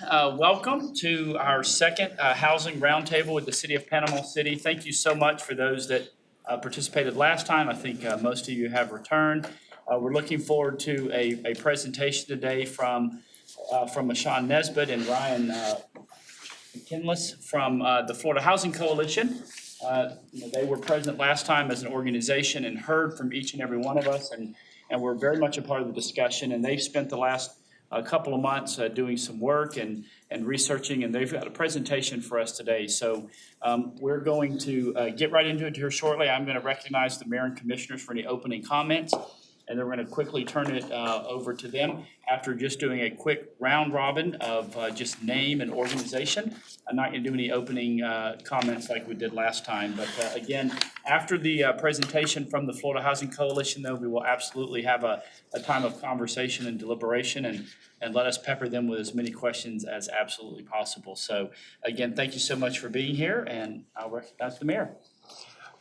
Welcome to our second housing roundtable with the City of Panama City. Thank you so much for those that participated last time. I think most of you have returned. We're looking forward to a presentation today from Sean Nesbitt and Ryan McKinless from the Florida Housing Coalition. They were present last time as an organization and heard from each and every one of us, and we're very much a part of the discussion. And they've spent the last couple of months doing some work and researching, and they've got a presentation for us today. So we're going to get right into it here shortly. I'm going to recognize the mayor and commissioners for any opening comments, and then we're going to quickly turn it over to them after just doing a quick round robin of just name and organization. I'm not going to do any opening comments like we did last time, but again, after the presentation from the Florida Housing Coalition, though, we will absolutely have a time of conversation and deliberation, and let us pepper them with as many questions as absolutely possible. So again, thank you so much for being here, and I'll recognize the mayor.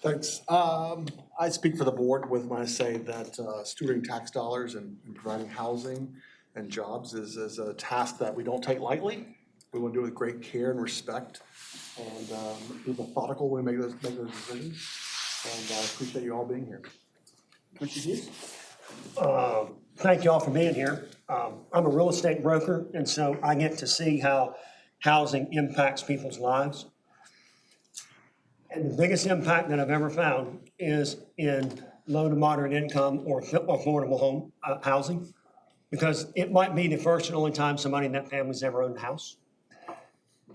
Thanks. I speak for the board when I say that stewarding tax dollars and providing housing and jobs is a task that we don't take lightly. We want to do it with great care and respect, and be methodical when we make those decisions. And I appreciate you all being here. Commissioner Hughes? Thank you all for being here. I'm a real estate broker, and so I get to see how housing impacts people's lives. And the biggest impact that I've ever found is in low to moderate income or affordable home housing, because it might be the first and only time somebody in that family's ever owned a house.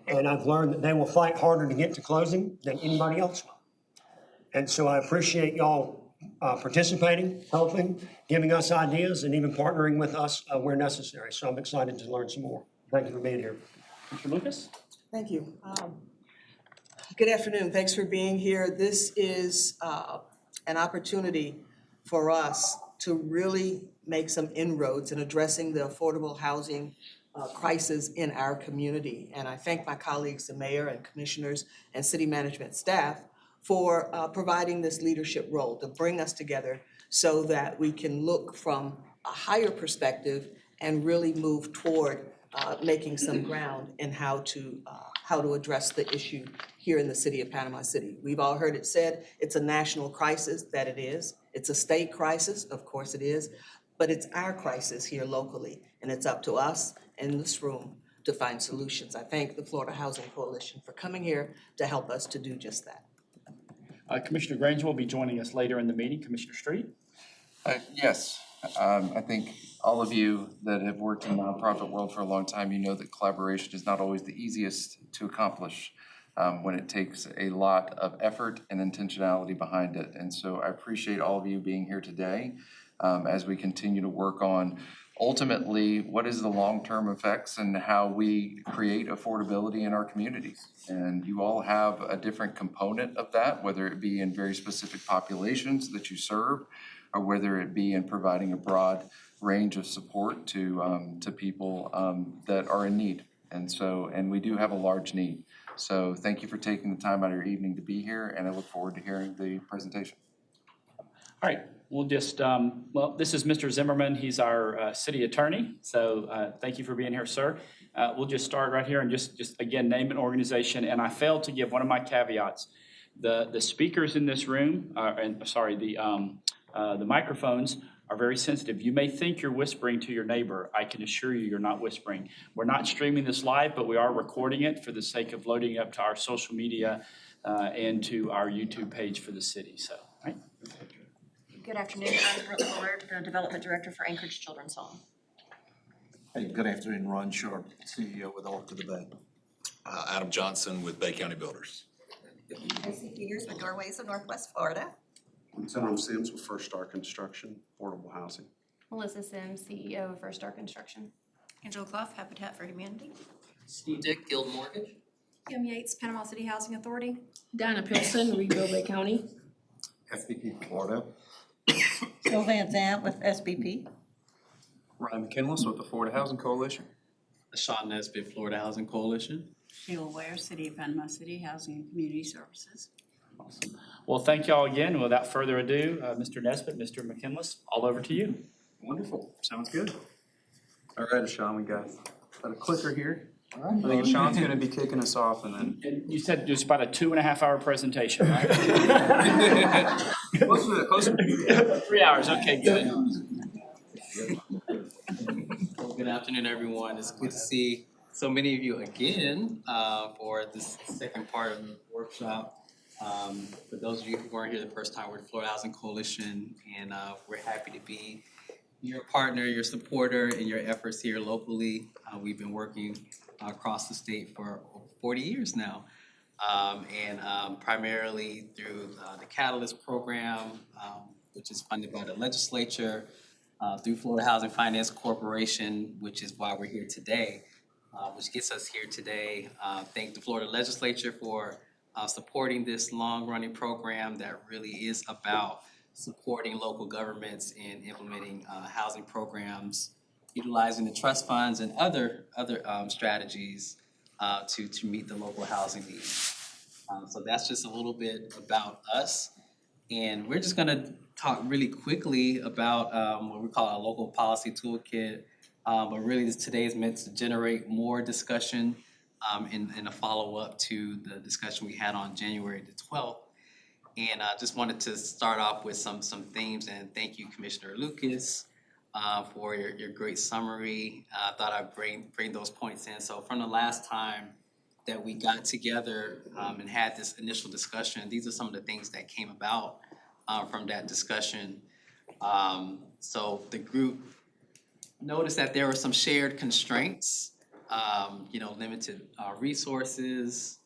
And I've learned that they will fight harder to get to closing than anybody else will. And so I appreciate y'all participating, helping, giving us ideas, and even partnering with us where necessary. So I'm excited to learn some more. Thank you for being here. Mr. Lucas? Thank you. Good afternoon. Thanks for being here. This is an opportunity for us to really make some inroads in addressing the affordable housing crisis in our community. And I thank my colleagues, the mayor and commissioners and city management staff for providing this leadership role to bring us together so that we can look from a higher perspective and really move toward making some ground in how to address the issue here in the city of Panama City. We've all heard it said, it's a national crisis, that it is. It's a state crisis, of course it is, but it's our crisis here locally, and it's up to us in this room to find solutions. I thank the Florida Housing Coalition for coming here to help us to do just that. Commissioner Granger will be joining us later in the meeting. Commissioner Street? Yes, I think all of you that have worked in the nonprofit world for a long time, you know that collaboration is not always the easiest to accomplish when it takes a lot of effort and intentionality behind it. And so I appreciate all of you being here today as we continue to work on ultimately what is the long-term effects and how we create affordability in our communities. And you all have a different component of that, whether it be in very specific populations that you serve, or whether it be in providing a broad range of support to people that are in need. And we do have a large need. So thank you for taking the time out of your evening to be here, and I look forward to hearing the presentation. All right, we'll just, well, this is Mr. Zimmerman. He's our city attorney. So thank you for being here, sir. We'll just start right here and just again, name an organization. And I failed to give one of my caveats. The speakers in this room, the microphones are very sensitive. You may think you're whispering to your neighbor. I can assure you you're not whispering. We're not streaming this live, but we are recording it for the sake of loading it up to our social media and to our YouTube page for the city. So, right. Good afternoon. I'm Brooke Bullard, the Development Director for Anchorage Children's Home. Hey, good afternoon. Ron Sharp, CEO with Arc to the Bay. Adam Johnson with Bay County Builders. Casey Peters with Doorways of Northwest Florida. Tom Sims with First Star Construction, Affordable Housing. Melissa Sims, CEO of First Star Construction. Angela Clough, Habitat for Humanity. Steve Dick, Guild Mortgage. Kim Yates, Panama City Housing Authority. Donna Pilson, Reedville Bay County. FBP Florida. Phil Van Zandt with SBP. Ryan McKinless with the Florida Housing Coalition. Sean Nesbitt, Florida Housing Coalition. Sheila Ware, City of Panama City Housing and Community Services. Awesome. Well, thank you all again. And without further ado, Mr. Nesbitt, Mr. McKinless, all over to you. Wonderful. Sounds good. All right, Sean, we got a clicker here. I think Sean's gonna be kicking us off and then. And you said just about a 2.5-hour presentation, right? Close to that. 3 hours, okay, good. Well, good afternoon, everyone. It's good to see so many of you again for this second part of the workshop. For those of you who weren't here the first time, we're the Florida Housing Coalition, and we're happy to be your partner, your supporter in your efforts here locally. We've been working across the state for 40 years now, and primarily through the Catalyst program, which is funded by the legislature, through Florida Housing Finance Corporation, which is why we're here today, which gets us here today. Thank the Florida legislature for supporting this long-running program that really is about supporting local governments in implementing housing programs, utilizing the trust funds and other strategies to meet the local housing needs. So that's just a little bit about us. And we're just gonna talk really quickly about what we call a local policy toolkit. But really today is meant to generate more discussion in a follow-up to the discussion we had on January the 12th. And I just wanted to start off with some themes, and thank you, Commissioner Lucas, for your great summary. I thought I'd bring those points in. So from the last time that we got together and had this initial discussion, these are some of the things that came about from that discussion. So the group noticed that there were some shared constraints, limited resources,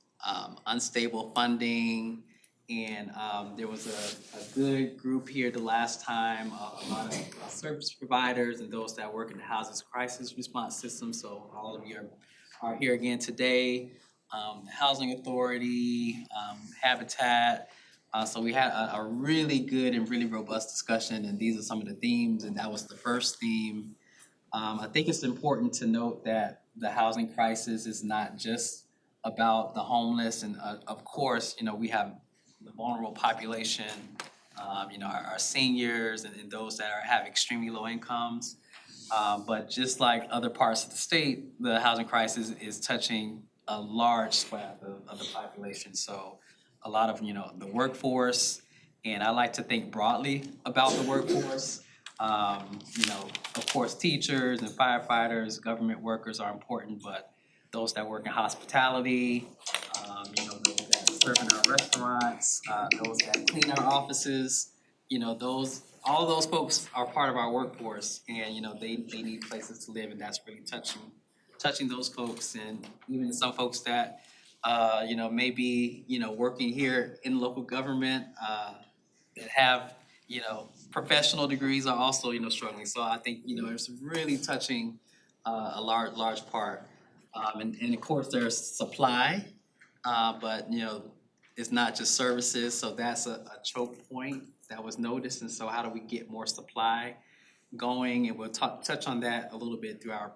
unstable funding, and there was a good group here the last time, a lot of service providers and those that work in the housing crisis response system. So all of you are here again today. The Housing Authority, Habitat. So we had a really good and really robust discussion, and these are some of the themes, and that was the first theme. I think it's important to note that the housing crisis is not just about the homeless, and of course, we have the vulnerable population, our seniors and those that have extremely low incomes. But just like other parts of the state, the housing crisis is touching a large swath of the population. So a lot of, the workforce, and I like to think broadly about the workforce. Of course, teachers and firefighters, government workers are important, but those that work in hospitality, those that serve in our restaurants, those that clean our offices, all those folks are part of our workforce, and they need places to live, and that's really touching those folks, and even some folks that may be working here in local government that have professional degrees are also struggling. So I think it's really touching a large part, and of course there's supply, but it's not just services. So that's a choke point that was noticed. And so how do we get more supply going? And we'll touch on that a little bit through our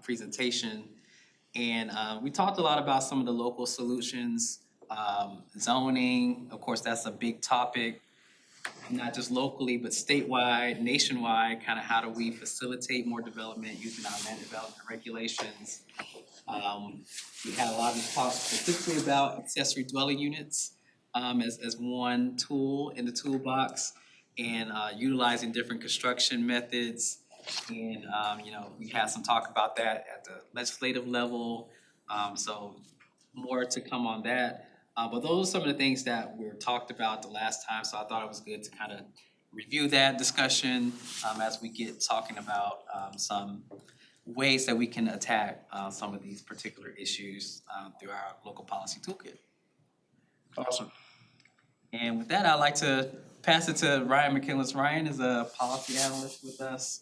presentation. And we talked a lot about some of the local solutions, zoning. Of course, that's a big topic, not just locally, but statewide, nationwide. Kind of how do we facilitate more development using our land development regulations? We had a lot of talk specifically about accessory dwelling units as one tool in the toolbox, and utilizing different construction methods. And we had some talk about that at the legislative level. So more to come on that. But those are some of the things that were talked about the last time. So I thought it was good to kind of review that discussion as we get talking about some ways that we can attack some of these particular issues through our local policy toolkit. Awesome. And with that, I'd like to pass it to Ryan McKinless. Ryan is a policy analyst with us.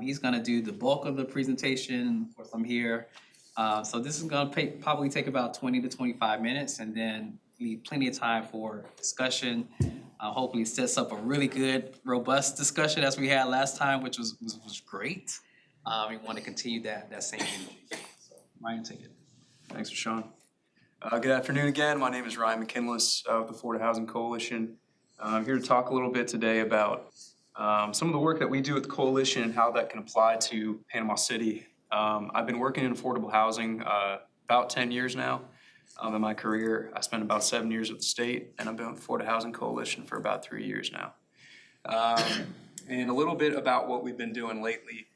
He's gonna do the bulk of the presentation. Of course, I'm here. So this is gonna probably take about 20 to 25 minutes, and then leave plenty of time for discussion. Hopefully it sets up a really good, robust discussion as we had last time, which was great. We want to continue that same energy. So Ryan, take it. Thanks, Sean. Good afternoon again. My name is Ryan McKinless with the Florida Housing Coalition. I'm here to talk a little bit today about some of the work that we do with the coalition and how that can apply to Panama City I've been working in affordable housing about 10 years now. In my career, I spent about 7 years with the state, and I've been with the Florida Housing Coalition for about 3 years now. And a little bit about what we've been doing lately,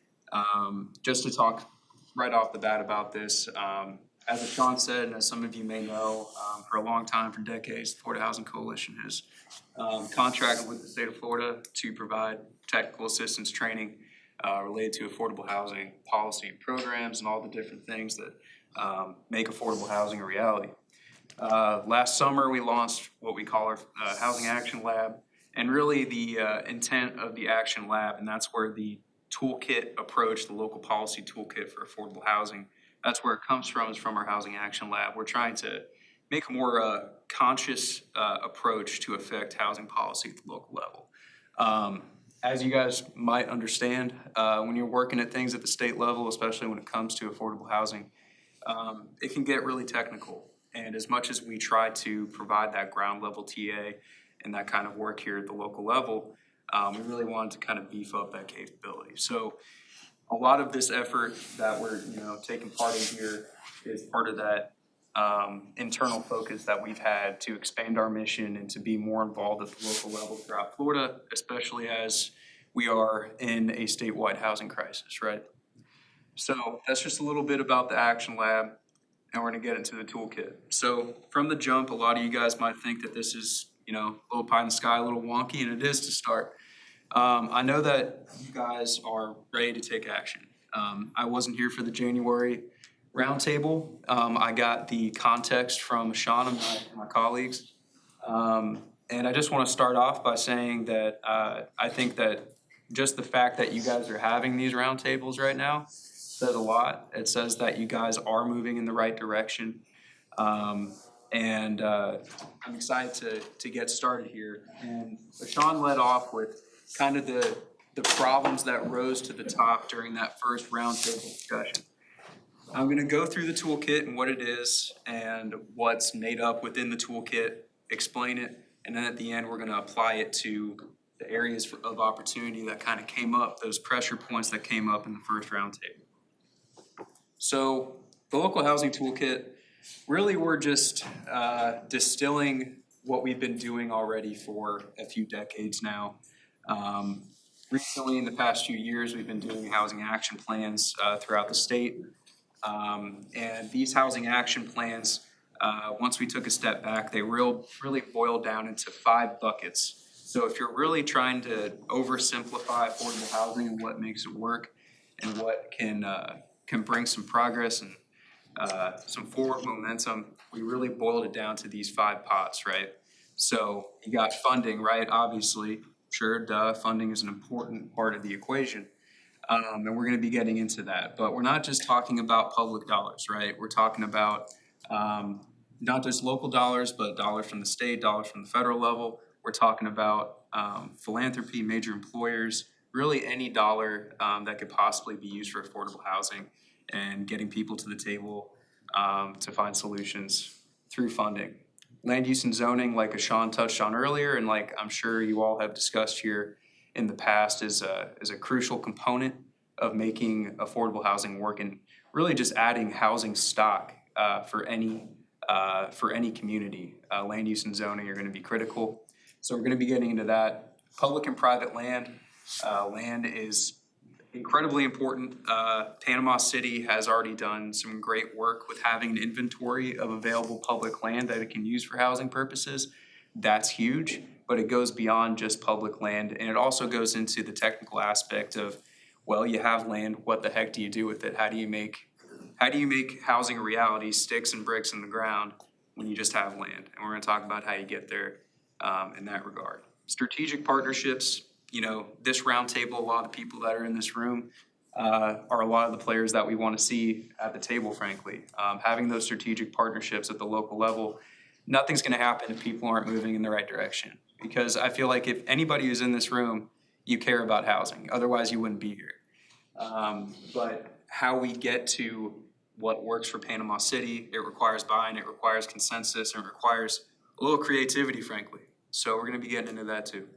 just to talk right off the bat about this. As Sean said, and as some of you may know, for a long time, for decades, the Florida Housing Coalition has contracted with the state of Florida to provide technical assistance training related to affordable housing policy programs and all the different things that make affordable housing a reality. Last summer, we launched what we call our Housing Action Lab, and really the intent of the Action Lab, and that's where the toolkit approach, the local policy toolkit for affordable housing, that's where it comes from, is from our Housing Action Lab. We're trying to make a more conscious approach to affect housing policy at the local level. As you guys might understand, when you're working at things at the state level, especially when it comes to affordable housing, it can get really technical. And as much as we try to provide that ground level TA and that kind of work here at the local level, we really wanted to kind of beef up that capability. So a lot of this effort that we're taking part in here is part of that internal focus that we've had to expand our mission and to be more involved at the local level throughout Florida, especially as we are in a statewide housing crisis, right? So that's just a little bit about the Action Lab, and we're gonna get into the toolkit. So from the jump, a lot of you guys might think that this is, a little pie in the sky, a little wonky, and it is to start. I know that you guys are ready to take action. I wasn't here for the January roundtable. I got the context from Sean and my colleagues. And I just want to start off by saying that I think that just the fact that you guys are having these roundtables right now says a lot. It says that you guys are moving in the right direction. And I'm excited to get started here. And Sean led off with kind of the problems that rose to the top during that first roundtable discussion. I'm going to go through the toolkit and what it is and what's made up within the toolkit, explain it, and then at the end we're going to apply it to the areas of opportunity that kind of came up, those pressure points that came up in the first roundtable. So the local housing toolkit, really we're just distilling what we've been doing already for a few decades now. Recently, in the past few years, we've been doing housing action plans throughout the state. And these housing action plans, once we took a step back, they really boiled down into 5 buckets. So if you're really trying to oversimplify affordable housing and what makes it work and what can bring some progress and some forward momentum, we really boiled it down to these 5 pots, right? So you got funding, right? Obviously, sure, funding is an important part of the equation. And we're going to be getting into that. But we're not just talking about public dollars, right? We're talking about not just local dollars, but dollars from the state, dollars from the federal level. We're talking about philanthropy, major employers, really any dollar that could possibly be used for affordable housing and getting people to the table to find solutions through funding. Land use and zoning, like Sean touched on earlier, and like I'm sure you all have discussed here in the past, is a crucial component of making affordable housing work and really just adding housing stock for any community. Land use and zoning are going to be critical. So we're going to be getting into that. Public and private land. Land is incredibly important. Panama City has already done some great work with having an inventory of available public land that it can use for housing purposes. That's huge, but it goes beyond just public land, and it also goes into the technical aspect of, well, you have land, what the heck do you do with it? How do you make housing a reality, sticks and bricks in the ground when you just have land? And we're going to talk about how you get there in that regard. Strategic partnerships. This roundtable, a lot of the people that are in this room are a lot of the players that we want to see at the table, frankly. Having those strategic partnerships at the local level, nothing's going to happen if people aren't moving in the right direction. Because I feel like if anybody who's in this room, you care about housing. Otherwise, you wouldn't be here. But how we get to what works for Panama City, it requires buy-in, it requires consensus, and it requires a little creativity, frankly. So we're going to be getting into that too.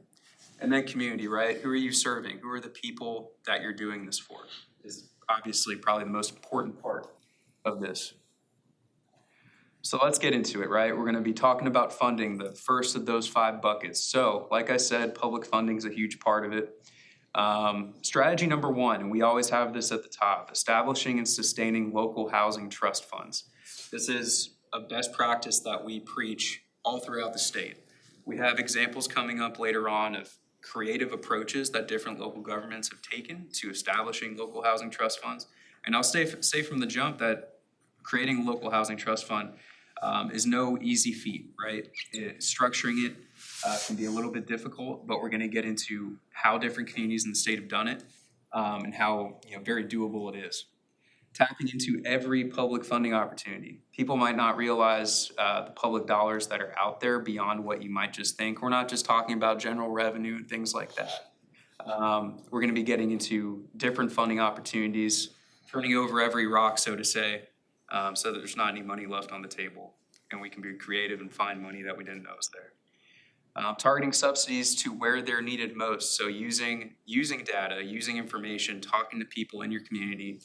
And then community, right? Who are you serving? Who are the people that you're doing this for? obviously probably the most important part of this. So let's get into it, right? We're gonna be talking about funding, the first of those 5 buckets. So like I said, public funding is a huge part of it. Strategy number 1, and we always have this at the top, establishing and sustaining local housing trust funds. This is a best practice that we preach all throughout the state. We have examples coming up later on of creative approaches that different local governments have taken to establishing local housing trust funds. And I'll say from the jump that creating a local housing trust fund is no easy feat, right? Structuring it can be a little bit difficult, but we're gonna get into how different communities in the state have done it and how very doable it is. Tapping into every public funding opportunity. People might not realize the public dollars that are out there beyond what you might just think. We're not just talking about general revenue and things like that. We're gonna be getting into different funding opportunities, turning over every rock, so to say, so that there's not any money left on the table and we can be creative and find money that we didn't know was there. Targeting subsidies to where they're needed most. So using data, using information, talking to people in your community,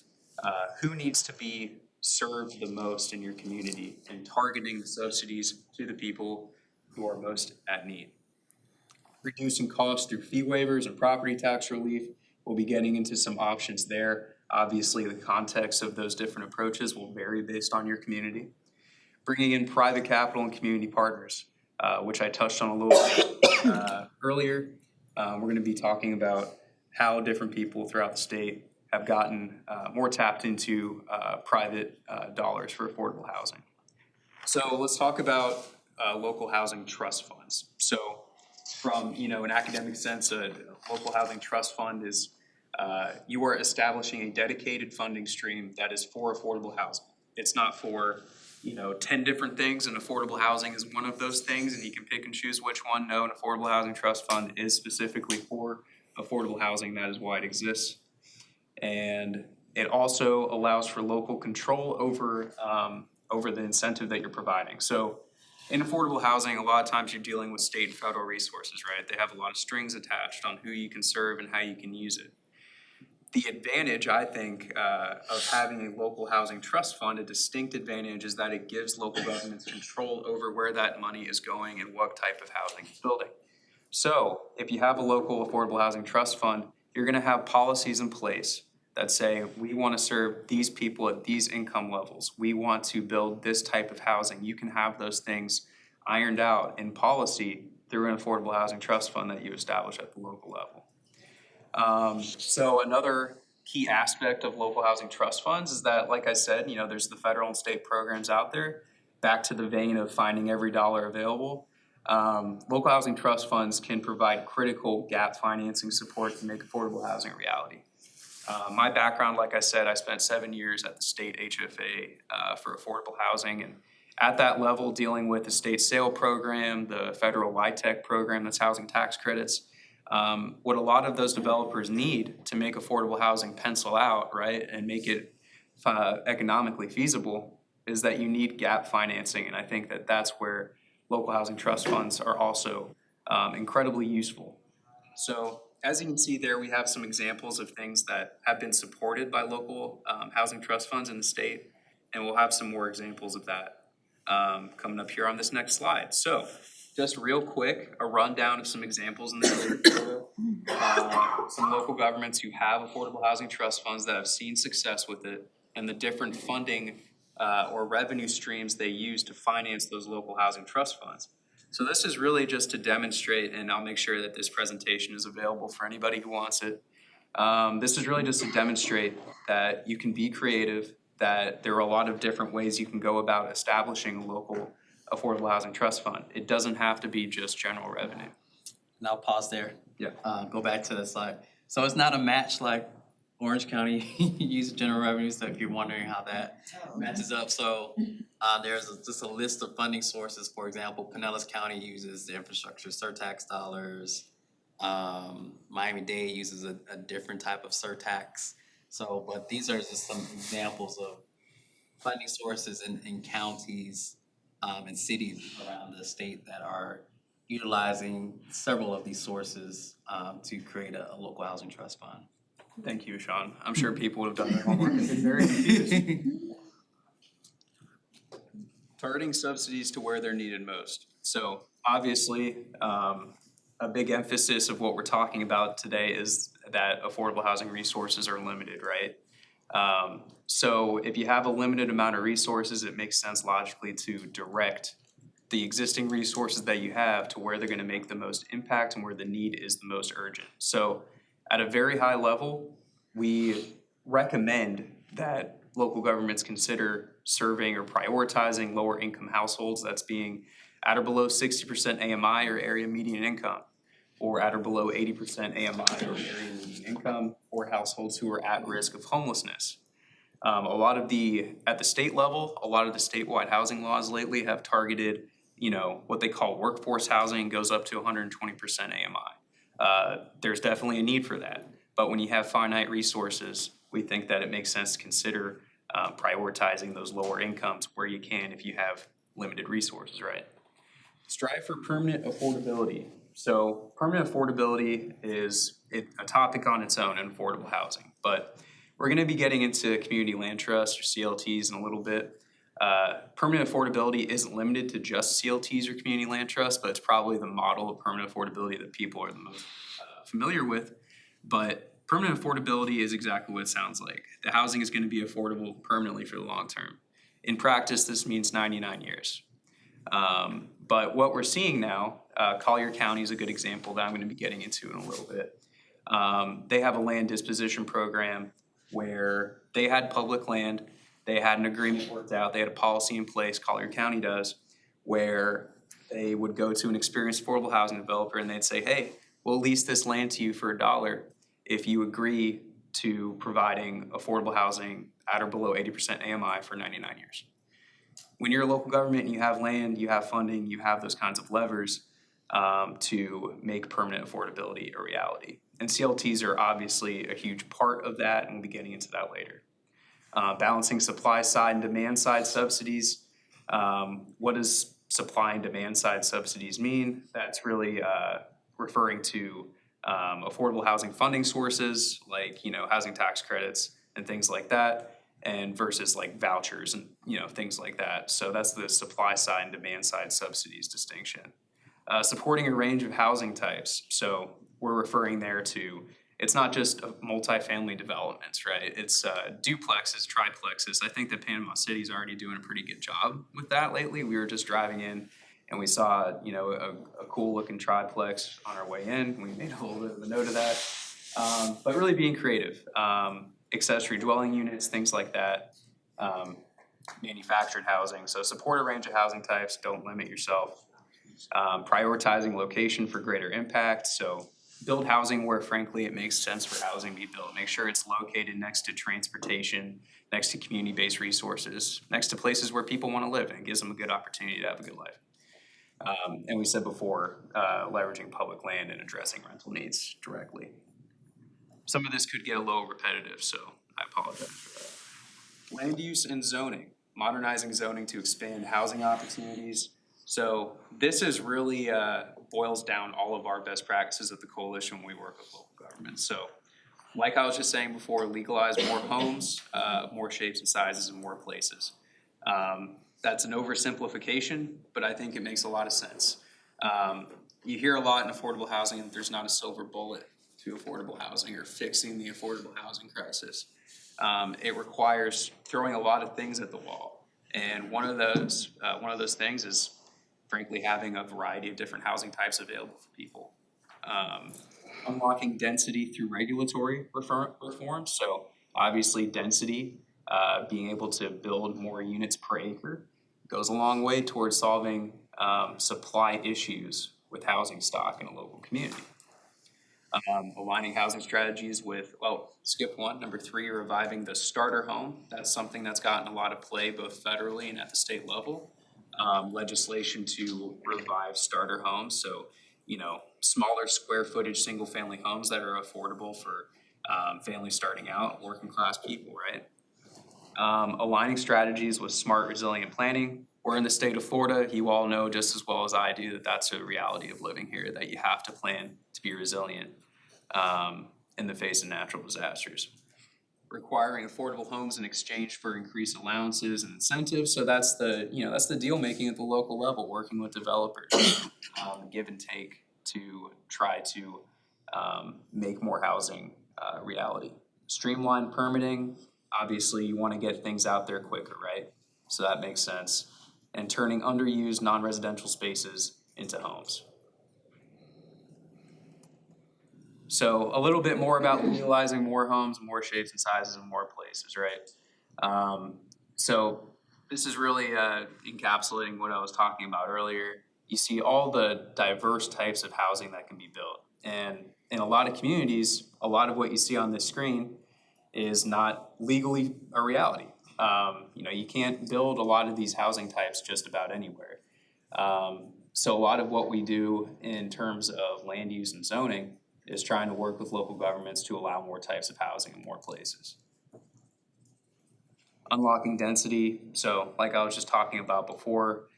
who needs to be served the most in your community, and targeting the subsidies to the people who are most at need. Reducing costs through fee waivers and property tax relief. We'll be getting into some options there. Obviously, the context of those different approaches will vary based on your community. Bringing in private capital and community partners, which I touched on a little bit earlier. We're going to be talking about how different people throughout the state have gotten more tapped into private dollars for affordable housing. So let's talk about local housing trust funds. So from an academic sense, a local housing trust fund is you are establishing a dedicated funding stream that is for affordable housing. It's not for 10 different things, and affordable housing is one of those things, and you can pick and choose which one. No, an affordable housing trust fund is specifically for affordable housing. That is why it exists. And it also allows for local control over the incentive that you're providing. So in affordable housing, a lot of times you're dealing with state and federal resources, right? They have a lot of strings attached on who you can serve and how you can use it. The advantage, I think, of having a local housing trust fund, a distinct advantage, is that it gives local governments control over where that money is going and what type of housing it's building. So if you have a local affordable housing trust fund, you're gonna have policies in place that say, we wanna serve these people at these income levels. We want to build this type of housing. You can have those things ironed out in policy through an affordable housing trust fund that you establish at the local level. So another key aspect of local housing trust funds is that, like I said, there's the federal and state programs out there. Back to the vein of finding every dollar available. Local housing trust funds can provide critical gap financing support to make affordable housing a reality. My background, like I said, I spent 7 years at the state HFA for affordable housing, and at that level, dealing with the state sale program, the federal LIHTC program, that's housing tax credits. What a lot of those developers need to make affordable housing pencil out, right, and make it economically feasible is that you need gap financing. And I think that that's where local housing trust funds are also incredibly useful. So as you can see there, we have some examples of things that have been supported by local housing trust funds in the state, and we'll have some more examples of that coming up here on this next slide. So just real quick, a rundown of some examples in the some local governments who have affordable housing trust funds that have seen success with it, and the different funding or revenue streams they use to finance those local housing trust funds. So this is really just to demonstrate, and I'll make sure that this presentation is available for anybody who wants it. This is really just to demonstrate that you can be creative, that there are a lot of different ways you can go about establishing a local affordable housing trust fund. It doesn't have to be just general revenue. And I'll pause there. Yeah. Go back to the slide. So it's not a match like Orange County uses general revenue, so if you're wondering how that matches up. So there's just a list of funding sources. For example, Pinellas County uses the infrastructure surtax dollars. Miami-Dade uses a different type of surtax. So, but these are just some examples of funding sources in counties and cities around the state that are utilizing several of these sources to create a local housing trust fund. Thank you, Sean. I'm sure people would have done their homework and been very confused. Targeting subsidies to where they're needed most. So obviously, a big emphasis of what we're talking about today is that affordable housing resources are limited, right? So if you have a limited amount of resources, it makes sense logically to direct the existing resources that you have to where they're gonna make the most impact and where the need is the most urgent. So at a very high level, we recommend that local governments consider serving or prioritizing lower income households that's being at or below 60% AMI or area median income, or at or below 80% AMI or area median income, or households who are at risk of homelessness. At the state level, a lot of the statewide housing laws lately have targeted, what they call workforce housing goes up to 120% AMI. There's definitely a need for that. But when you have finite resources, we think that it makes sense to consider prioritizing those lower incomes where you can if you have limited resources, right? Strive for permanent affordability. So permanent affordability is a topic on its own in affordable housing, but we're gonna be getting into community land trusts or CLTs in a little bit. Permanent affordability isn't limited to just CLTs or community land trusts, but it's probably the model of permanent affordability that people are the most familiar with. But permanent affordability is exactly what it sounds like. The housing is gonna be affordable permanently for the long term. In practice, this means 99 years. But what we're seeing now, Collier County is a good example that I'm gonna be getting into in a little bit. They have a land disposition program where they had public land, they had an agreement worked out, they had a policy in place, Collier County does, where they would go to an experienced affordable housing developer and they'd say, hey, we'll lease this land to you for $1 if you agree to providing affordable housing at or below 80% AMI for 99 years. When you're a local government and you have land, you have funding, you have those kinds of levers to make permanent affordability a reality. And CLTs are obviously a huge part of that, and we'll be getting into that later. Balancing supply side and demand side subsidies. What does supply and demand side subsidies mean? That's really referring to affordable housing funding sources like, housing tax credits and things like that, and versus like vouchers and, things like that. So that's the supply side and demand side subsidies distinction. Supporting a range of housing types. So we're referring there to, it's not just multifamily developments, right? It's duplexes, triplexes. I think that Panama City is already doing a pretty good job with that lately. We were just driving in and we saw, a cool looking triplex on our way in. We made a little bit of a note of that. But really being creative. Accessory dwelling units, things like that. Manufactured housing. So support a range of housing types, don't limit yourself. Prioritizing location for greater impact. So build housing where frankly it makes sense for housing to be built. Make sure it's located next to transportation, next to community-based resources, next to places where people want to live, and it gives them a good opportunity to have a good life. And we said before, leveraging public land and addressing rental needs directly. Some of this could get a little repetitive, so I apologize for that. Land use and zoning, modernizing zoning to expand housing opportunities. So this is really boils down all of our best practices at the coalition when we work with local governments. So like I was just saying before, legalize more homes, more shapes and sizes and more places. That's an oversimplification, but I think it makes a lot of sense. You hear a lot in affordable housing that there's not a silver bullet to affordable housing or fixing the affordable housing crisis. It requires throwing a lot of things at the wall. And one of those things is frankly having a variety of different housing types available for people. Unlocking density through regulatory reform. So obviously density, being able to build more units per acre goes a long way towards solving supply issues with housing stock in a local community. Aligning housing strategies with, skip one, number 3, reviving the starter home. That's something that's gotten a lot of play both federally and at the state level. Legislation to revive starter homes. So, smaller square footage, single family homes that are affordable for families starting out, working class people, right? Aligning strategies with smart, resilient planning. We're in the state of Florida. You all know just as well as I do that that's a reality of living here, that you have to plan to be resilient. in the face of natural disasters. Requiring affordable homes in exchange for increased allowances and incentives, so that's the deal making at the local level, working with developers, give and take to try to make more housing reality. Streamline permitting, obviously you wanna get things out there quicker, right? So that makes sense. And turning underused non-residential spaces into homes. So a little bit more about utilizing more homes, more shapes and sizes, and more places, right? So this is really encapsulating what I was talking about earlier. You see all the diverse types of housing that can be built. And in a lot of communities, a lot of what you see on this screen is not legally a reality. You can't build a lot of these housing types just about anywhere. So a lot of what we do in terms of land use and zoning is trying to work with local governments to allow more types of housing in more places. Unlocking density, so like I was just talking about before,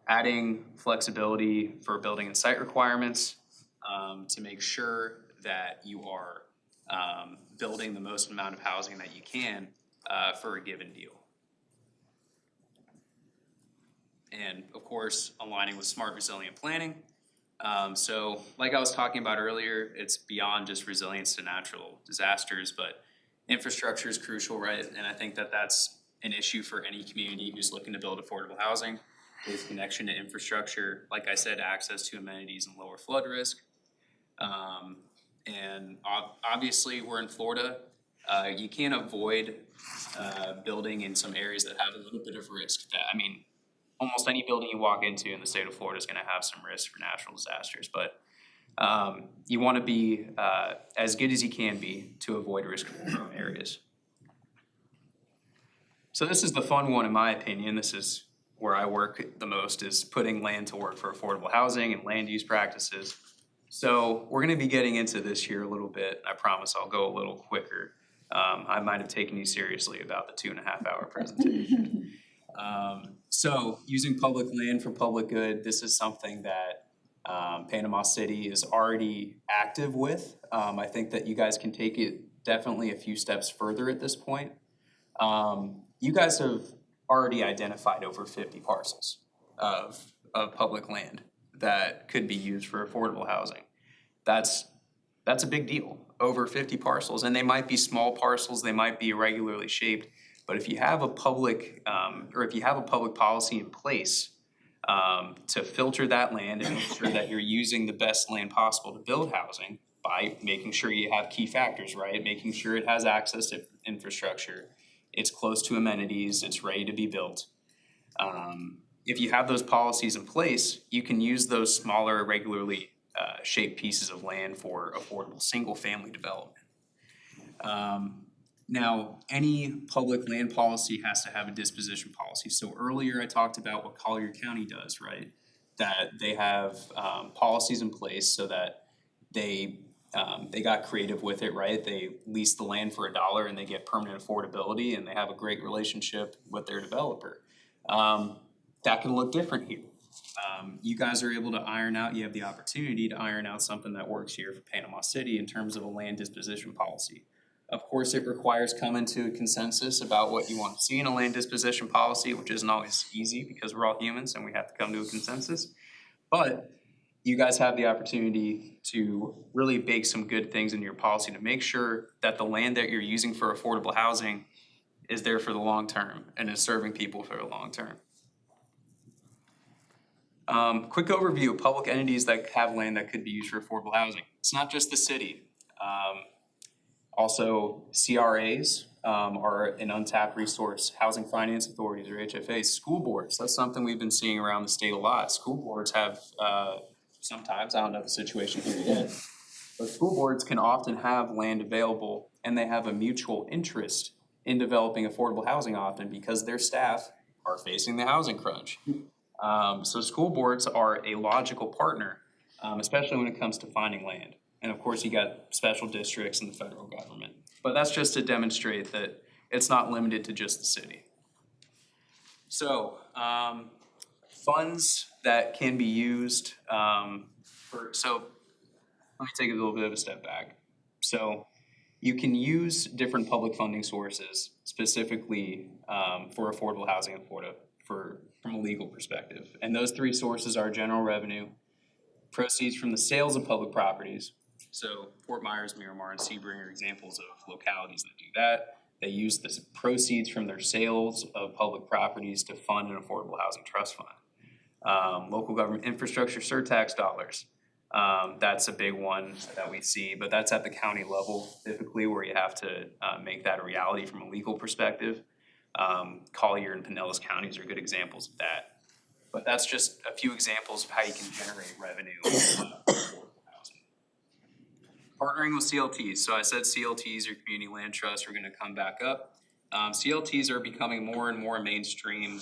adding flexibility for building and site requirements to make sure that you are building the most amount of housing that you can for a given deal. And of course, aligning with smart, resilient planning. So like I was talking about earlier, it's beyond just resilience to natural disasters, but infrastructure is crucial, right? And I think that that's an issue for any community who's looking to build affordable housing, is connection to infrastructure, like I said, access to amenities and lower flood risk. And obviously we're in Florida. You can't avoid building in some areas that have a little bit of risk. Almost any building you walk into in the state of Florida is going to have some risk for natural disasters, but you want to be as good as you can be to avoid risk-prone areas. So this is the fun one in my opinion. This is where I work the most, is putting land to work for affordable housing and land use practices. So we're going to be getting into this here a little bit. I promise I'll go a little quicker. I might have taken you seriously about the 2.5-hour presentation. So using public land for public good, this is something that Panama City is already active with. I think that you guys can take it definitely a few steps further at this point. You guys have already identified over 50 parcels of public land that could be used for affordable housing. That's a big deal, over 50 parcels, and they might be small parcels, they might be irregularly shaped, but if you have a public policy in place to filter that land and make sure that you're using the best land possible to build housing by making sure you have key factors, right? Making sure it has access to infrastructure, it's close to amenities, it's ready to be built. If you have those policies in place, you can use those smaller, irregularly shaped pieces of land for affordable single-family development. Now, any public land policy has to have a disposition policy. So earlier I talked about what Collier County does, right? That they have policies in place so that they got creative with it, right? They lease the land for $1 and they get permanent affordability and they have a great relationship with their developer. That can look different here. You guys are able to you have the opportunity to iron out something that works here for Panama City in terms of a land disposition policy. Of course, it requires coming to a consensus about what you want to see in a land disposition policy, which isn't always easy because we're all humans and we have to come to a consensus. But you guys have the opportunity to really bake some good things into your policy to make sure that the land that you're using for affordable housing is there for the long term and is serving people for the long term. Quick overview of public entities that have land that could be used for affordable housing. It's not just the city. Also, CRAs are an untapped resource, housing finance authorities or HFAs, school boards. That's something we've been seeing around the state a lot. School boards have sometimes, I don't know the situation here yet, but school boards can often have land available and they have a mutual interest in developing affordable housing often because their staff are facing the housing crunch. So school boards are a logical partner, especially when it comes to finding land. And of course, you got special districts and the federal government. But that's just to demonstrate that it's not limited to just the city. So funds that can be used let me take a little bit of a step back. So you can use different public funding sources specifically for affordable housing in Florida from a legal perspective. And those three sources are general revenue, proceeds from the sales of public properties. So Fort Myers, Miramar, and Sebring are examples of localities that do that. They use the proceeds from their sales of public properties to fund an affordable housing trust fund. Local government infrastructure surtax dollars. That's a big one that we see, but that's at the county level typically where you have to make that a reality from a legal perspective. Collier and Pinellas counties are good examples of that. But that's just a few examples of how you can generate revenue for affordable housing. Partnering with CLTs. So I said CLTs or community land trusts are gonna come back up. CLTs are becoming more and more mainstream,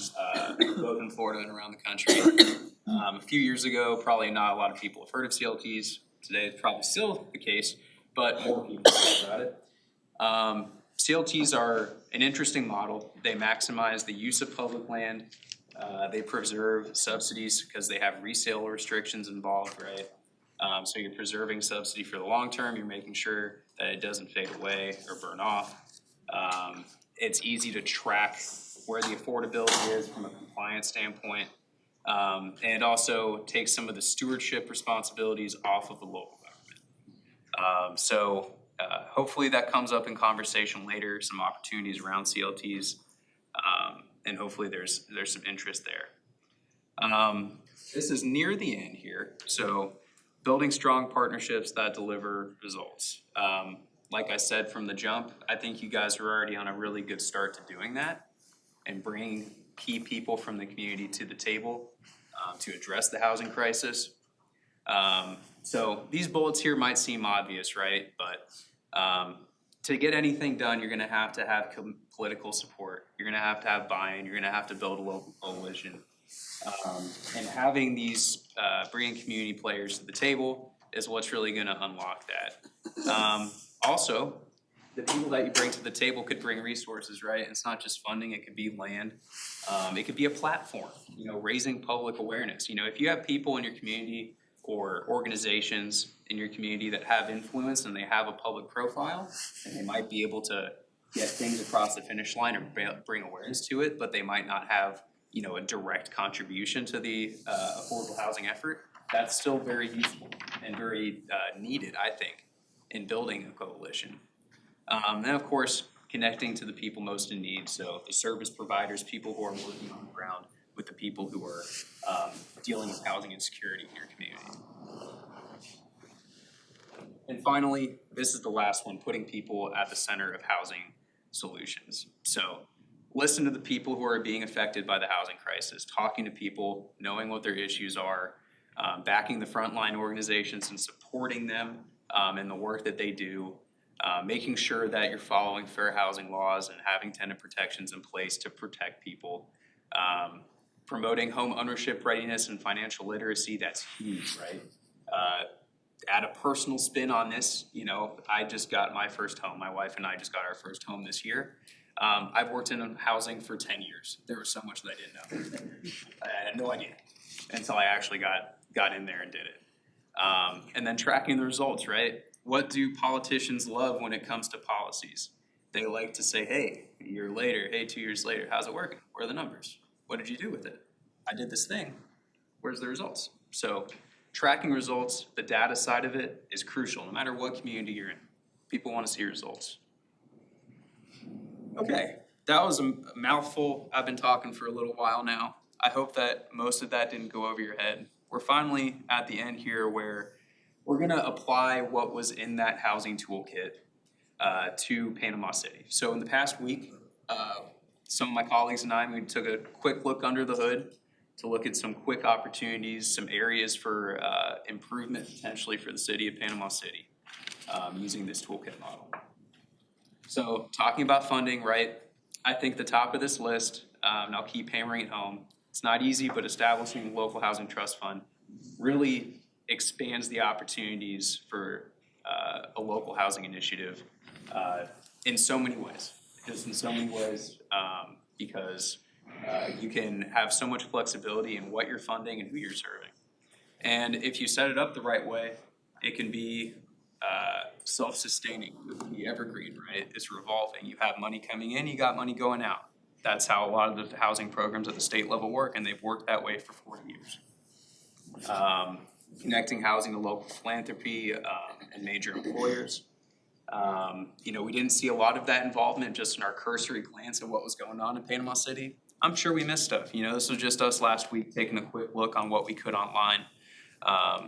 both in Florida and around the country. A few years ago, probably not a lot of people have heard of CLTs. Today it's probably still the case, but more people know about it. CLTs are an interesting model. They maximize the use of public land. They preserve subsidies because they have resale restrictions involved, right? So you're preserving subsidy for the long term. You're making sure that it doesn't fade away or burn off. It's easy to track where the affordability is from a compliance standpoint. And it also takes some of the stewardship responsibilities off of the local government. Hopefully that comes up in conversation later, some opportunities around CLTs, and hopefully there's some interest there. This is near the end here, so building strong partnerships that deliver results. Like I said from the jump, I think you guys are already on a really good start to doing that and bringing key people from the community to the table to address the housing crisis. So these bullets here might seem obvious, right? But to get anything done, you're gonna have to have political support. You're gonna have to have buy-in. You're gonna have to build a local coalition. And having these, bringing community players to the table is what's really gonna unlock that. Also, the people that you bring to the table could bring resources, right? It's not just funding, it could be land. It could be a platform, raising public awareness. If you have people in your community or organizations in your community that have influence and they have a public profile, and they might be able to get things across the finish line or bring awareness to it, but they might not have, a direct contribution to the affordable housing effort, that's still very useful and very needed, I think, in building a coalition. Then of course, connecting to the people most in need. So the service providers, people who are working on the ground with the people who are dealing with housing insecurity in your community. And finally, this is the last one, putting people at the center of housing solutions. So listen to the people who are being affected by the housing crisis, talking to people, knowing what their issues are, backing the frontline organizations and supporting them in the work that they do. Making sure that you're following fair housing laws and having tenant protections in place to protect people. Promoting home ownership readiness and financial literacy, that's huge, right? Add a personal spin on this, I just got my first home. My wife and I just got our first home this year. I've worked in housing for 10 years. There was so much that I didn't know. I had no idea until I actually got in there and did it. And then tracking the results, right? What do politicians love when it comes to policies? They like to say, hey, a year later, hey, 2 years later, how's it working? Where are the numbers? What did you do with it? I did this thing. Where's the results? So tracking results, the data side of it is crucial, no matter what community you're in. People want to see results. Okay, that was a mouthful. I've been talking for a little while now. I hope that most of that didn't go over your head. We're finally at the end here where we're gonna apply what was in that housing toolkit to Panama City. So in the past week, some of my colleagues and I, we took a quick look under the hood to look at some quick opportunities, some areas for improvement potentially for the city of Panama City using this toolkit model. So talking about funding, right? I think the top of this list, and I'll keep hammering it home, it's not easy, but establishing a local housing trust fund really expands the opportunities for a local housing initiative in so many ways. Just in so many ways, because you can have so much flexibility in what you're funding and who you're serving. And if you set it up the right way It can be self-sustaining, it can be evergreen, right? It's revolving. You have money coming in, you got money going out. That's how a lot of the housing programs at the state level work, and they've worked that way for 40 years. Connecting housing to local philanthropy and major employers. We didn't see a lot of that involvement just in our cursory glance at what was going on in Panama City. I'm sure we missed stuff. This was just us last week taking a quick look on what we could online,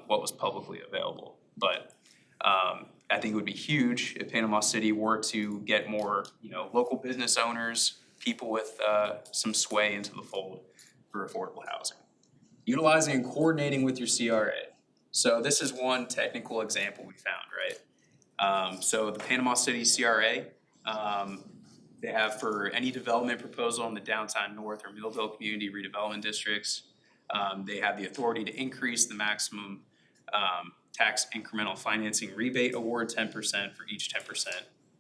what was publicly available. But I think it would be huge if Panama City were to get more, local business owners, people with some sway into the fold for affordable housing. Utilizing and coordinating with your CRA. So this is one technical example we found, right? So the Panama City CRA, they have for any development proposal in the downtown North or Millville community redevelopment districts, they have the authority to increase the maximum tax incremental financing rebate award 10% for each 10%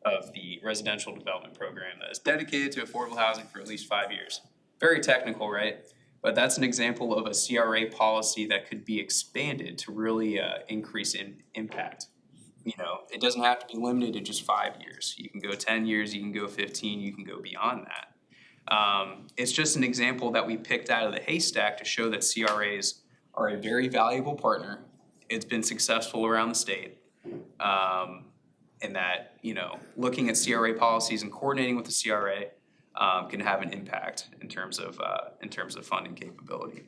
of the residential development program that is dedicated to affordable housing for at least 5 years. Very technical, right? But that's an example of a CRA policy that could be expanded to really increase in impact. It doesn't have to be limited to just 5 years. You can go 10 years, you can go 15, you can go beyond that. It's just an example that we picked out of the haystack to show that CRAs are a very valuable partner. It's been successful around the state. And that, looking at CRA policies and coordinating with the CRA can have an impact in terms of funding capability.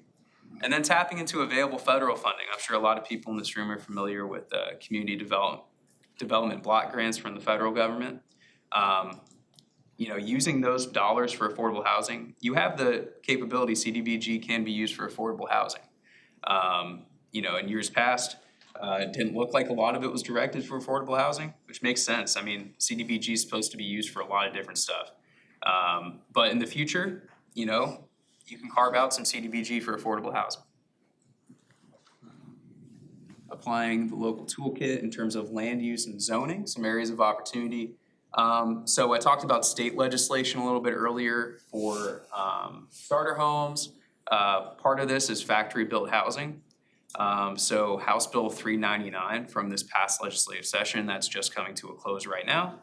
And then tapping into available federal funding. I'm sure a lot of people in this room are familiar with community development block grants from the federal government. Using those dollars for affordable housing, you have the capability, CDBG can be used for affordable housing. In years past, it didn't look like a lot of it was directed for affordable housing, which makes sense. I mean, CDBG is supposed to be used for a lot of different stuff. But in the future, you can carve out some CDBG for affordable housing. Applying the local toolkit in terms of land use and zoning, some areas of opportunity. So I talked about state legislation a little bit earlier for starter homes. Part of this is factory-built housing. So House Bill 399 from this past legislative session that's just coming to a close right now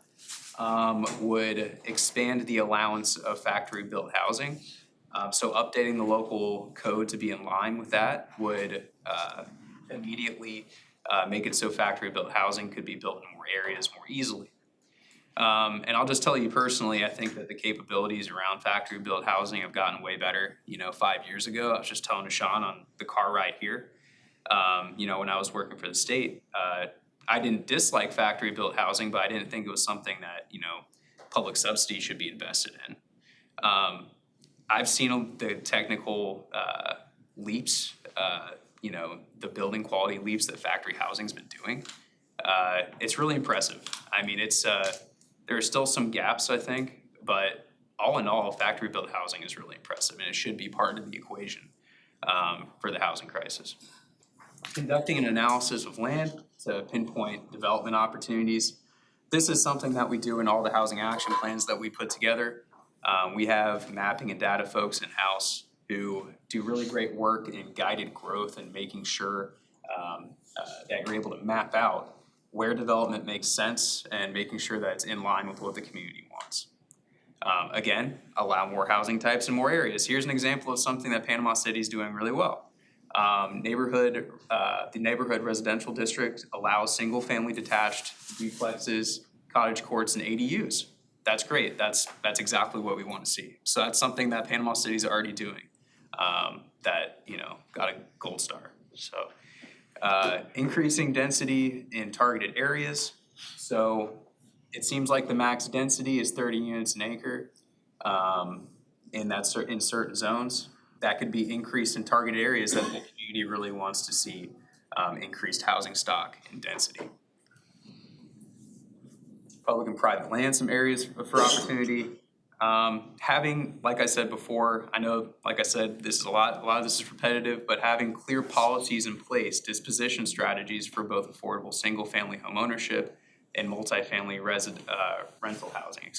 would expand the allowance of factory-built housing. So updating the local code to be in line with that would immediately make it so factory-built housing could be built in more areas more easily. And I'll just tell you personally, I think that the capabilities around factory-built housing have gotten way better. 5 years ago, I was just telling Sean on the car ride here, when I was working for the state, I didn't dislike factory-built housing, but I didn't think it was something that, public subsidy should be invested in. I've seen the technical leaps, the building quality leaps that factory housing's been doing. It's really impressive. I mean, there are still some gaps, I think, but all in all, factory-built housing is really impressive, and it should be part of the equation for the housing crisis. Conducting an analysis of land to pinpoint development opportunities. This is something that we do in all the housing action plans that we put together. We have mapping and data folks in-house who do really great work in guided growth and making sure that you're able to map out where development makes sense and making sure that it's in line with what the community wants. Again, allow more housing types in more areas. Here's an example of something that Panama City is doing really well. The neighborhood residential district allows single-family detached duplexes, cottage courts, and ADUs. That's great. That's exactly what we want to see. So that's something that Panama City is already doing. That got a gold star. So increasing density in targeted areas. So it seems like the max density is 30 units an acre in certain zones. That could be increased in targeted areas that the community really wants to see increased housing stock and density. Public and private land, some areas for opportunity. Having, like I said before, I know, like I said, this is a lot of this is repetitive, but having clear policies in place, disposition strategies for both affordable single-family home ownership and multifamily rental housing,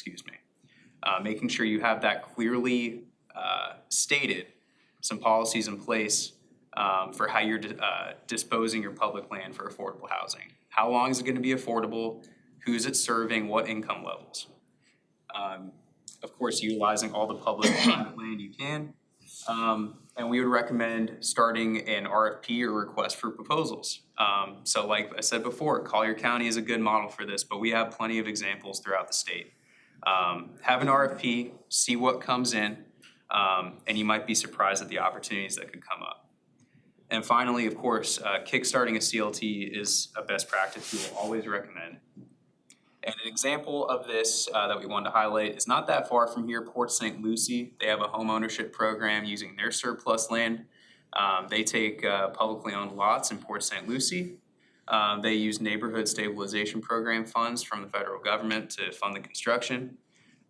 making sure you have that clearly stated, some policies in place for how you're disposing your public land for affordable housing. How long is it gonna be affordable? Who's it serving? What income levels? Of course, utilizing all the public and private land you can. And we would recommend starting an RFP or request for proposals. So like I said before, Collier County is a good model for this, but we have plenty of examples throughout the state. Have an RFP, see what comes in, and you might be surprised at the opportunities that could come up. And finally, of course, kickstarting a CLT is a best practice we will always recommend. And an example of this that we wanted to highlight is not that far from here, Port St. Lucie. They have a home ownership program using their surplus land. They take publicly owned lots in Port St. Lucie. They use neighborhood stabilization program funds from the federal government to fund the construction.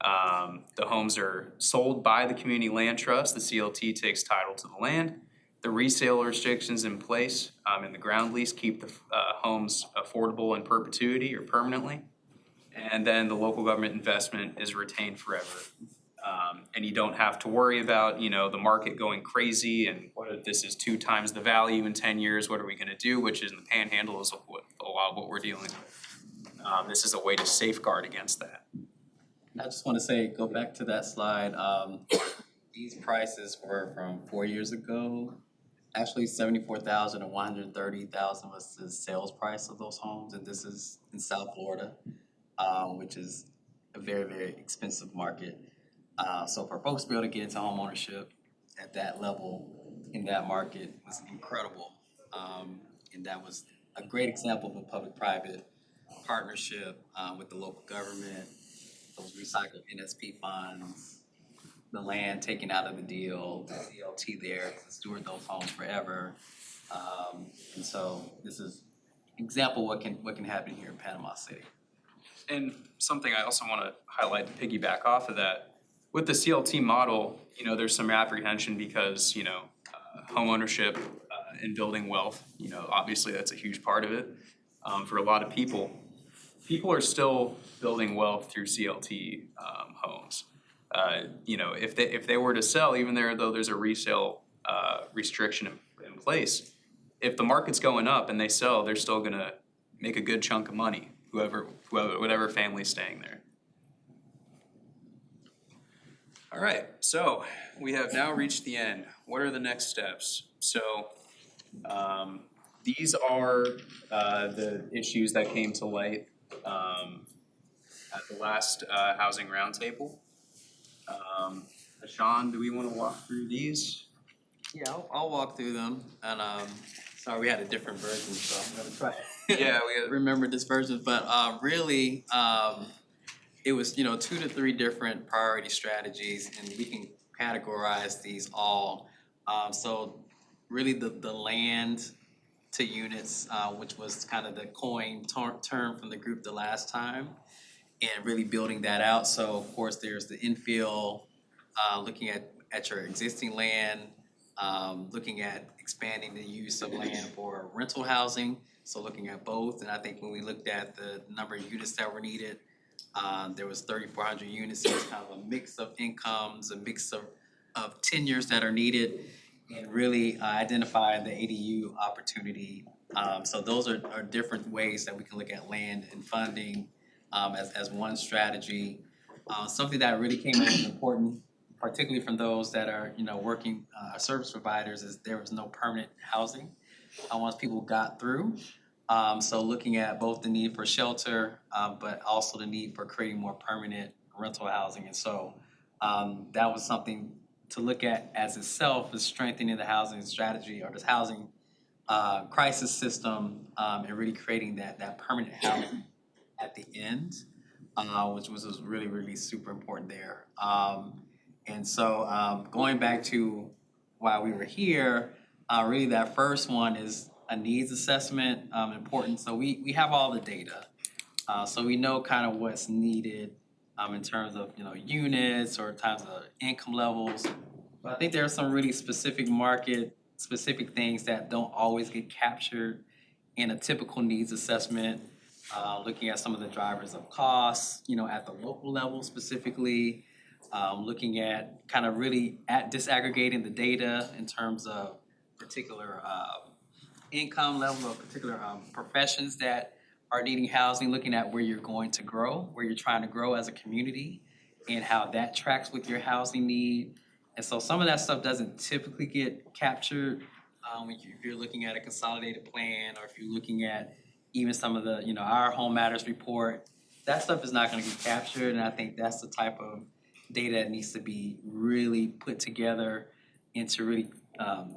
The homes are sold by the community land trust. The CLT takes title to the land. The resale restrictions in place in the ground lease keep the homes affordable in perpetuity or permanently. And then the local government investment is retained forever. And you don't have to worry about, the market going crazy and what if this is 2 times the value in 10 years, what are we gonna do? Which is in the panhandle is a lot of what we're dealing with. This is a way to safeguard against that. I just want to say, go back to that slide. These prices were from 4 years ago. Actually, 74,000 and 130,000 was the sales price of those homes, and this is in South Florida, which is a very, very expensive market. So for folks to be able to get into home ownership at that level in that market was incredible. And that was a great example of a public-private partnership with the local government, those recycled NSP funds, the land taken out of the deal, the CLT there to steward those homes forever. And so this is an example of what can happen here in Panama City. And something I also want to highlight to piggyback off of that, with the CLT model, there's some apprehension because, home ownership and building wealth, obviously that's a huge part of it. For a lot of people are still building wealth through CLT homes. If they were to sell, even though there's a resale restriction in place, if the market's going up and they sell, they're still gonna make a good chunk of money, whatever family's staying there. All right, so we have now reached the end. What are the next steps? So these are the issues that came to light at the last housing roundtable. Sean, do we want to walk through these? Yeah, I'll walk through them, and sorry, we had a different version, so I'm gonna try. Yeah, remember this version, but really, it was 2 to 3 different priority strategies, and we can categorize these all. So really, the land to units, which was kind of the coined term from the group the last time, and really building that out. So of course, there's the infill, looking at your existing land, looking at expanding the use of land for rental housing. So looking at both, and I think when we looked at the number of units that were needed, there was 3,400 units. So it's kind of a mix of incomes, a mix of tenures that are needed, and really identify the ADU opportunity. So those are different ways that we can look at land and funding as one strategy. Something that really came in was important, particularly from those that are working service providers, is there was no permanent housing once people got through. So looking at both the need for shelter, but also the need for creating more permanent rental housing. And so that was something to look at as itself, is strengthening the housing strategy or this housing crisis system, and really creating that permanent housing at the end, which was really, really super important there. And so going back to why we were here, really that first one is a needs assessment, important. So we have all the data. So we know kind of what's needed in terms of units or times of income levels. But I think there are some really specific market-specific things that don't always get captured in a typical needs assessment. Looking at some of the drivers of costs, at the local level specifically. Looking at kind of really at disaggregating the data in terms of particular income level or particular professions that are needing housing, looking at where you're going to grow, where you're trying to grow as a community, and how that tracks with your housing need. And so some of that stuff doesn't typically get captured if you're looking at a consolidated plan, or if you're looking at even some of the, our Home Matters report. That stuff is not gonna get captured, and I think that's the type of data that needs to be really put together into really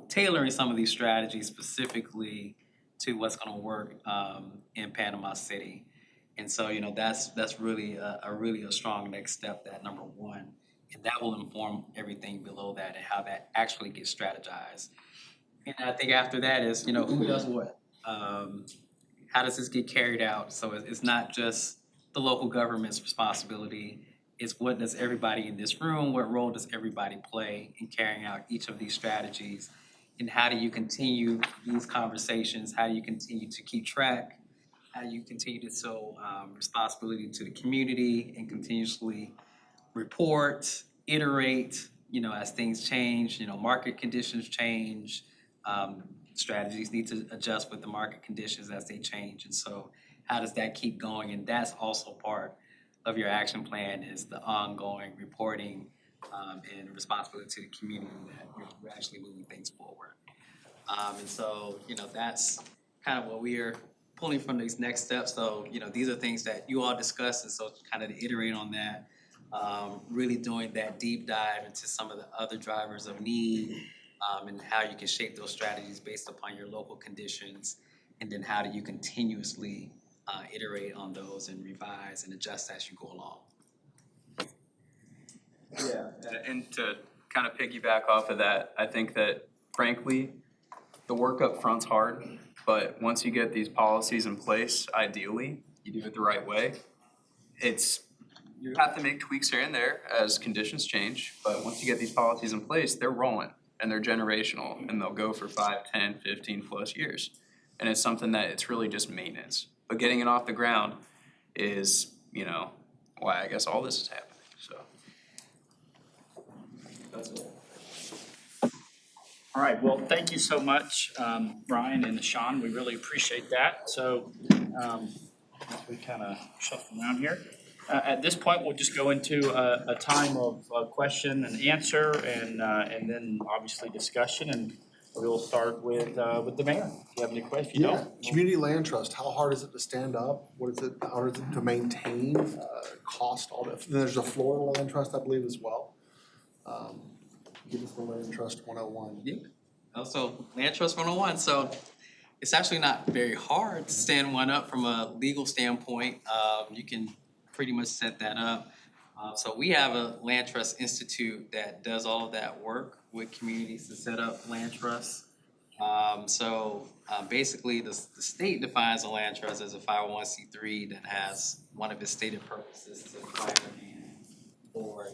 tailoring some of these strategies specifically to what's gonna work in Panama City. And so, that's really a strong next step, that number one. And that will inform everything below that and how that actually gets strategized. And I think after that is, who does what? How does this get carried out? So it's not just the local government's responsibility. It's what does everybody in this room, what role does everybody play in carrying out each of these strategies? And how do you continue these conversations? How do you continue to keep track? How do you continue to show responsibility to the community and continuously report, iterate, as things change, market conditions change, strategies need to adjust with the market conditions as they change. And so how does that keep going? And that's also part of your action plan, is the ongoing reporting and responsibility to the community that we're actually moving things forward. And so, that's kind of what we are pulling from these next steps. So, these are things that you all discussed, and so kind of to iterate on that, really doing that deep dive into some of the other drivers of need, and how you can shape those strategies based upon your local conditions, and then how do you continuously iterate on those and revise and adjust as you go along. Yeah, and to kind of piggyback off of that, I think that frankly, the work up front's hard, but once you get these policies in place, ideally, you do it the right way. You have to make tweaks here and there as conditions change, but once you get these policies in place, they're rolling and they're generational, and they'll go for 5, 10, 15 plus years. And it's something that it's really just maintenance. But getting it off the ground is, why I guess all this is happening, so. That's it. All right, well, thank you so much, Brian and Sean. We really appreciate that. So we kind of shuffle around here. At this point, we'll just go into a time of question and answer, and then obviously discussion. And we'll start with the mayor. If you have any questions, you don't. Community land trust, how hard is it to stand up? What is it, how is it to maintain, cost, all that? There's a Florida land trust, I believe, as well. Give us the land trust 101. Yeah. Also, Land Trust 101. So it's actually not very hard to stand one up from a legal standpoint. You can pretty much set that up. So we have a Land Trust Institute that does all of that work with communities to set up land trusts. Basically, the state defines a land trust as a 501c3 that has one of its stated purposes to acquire land for,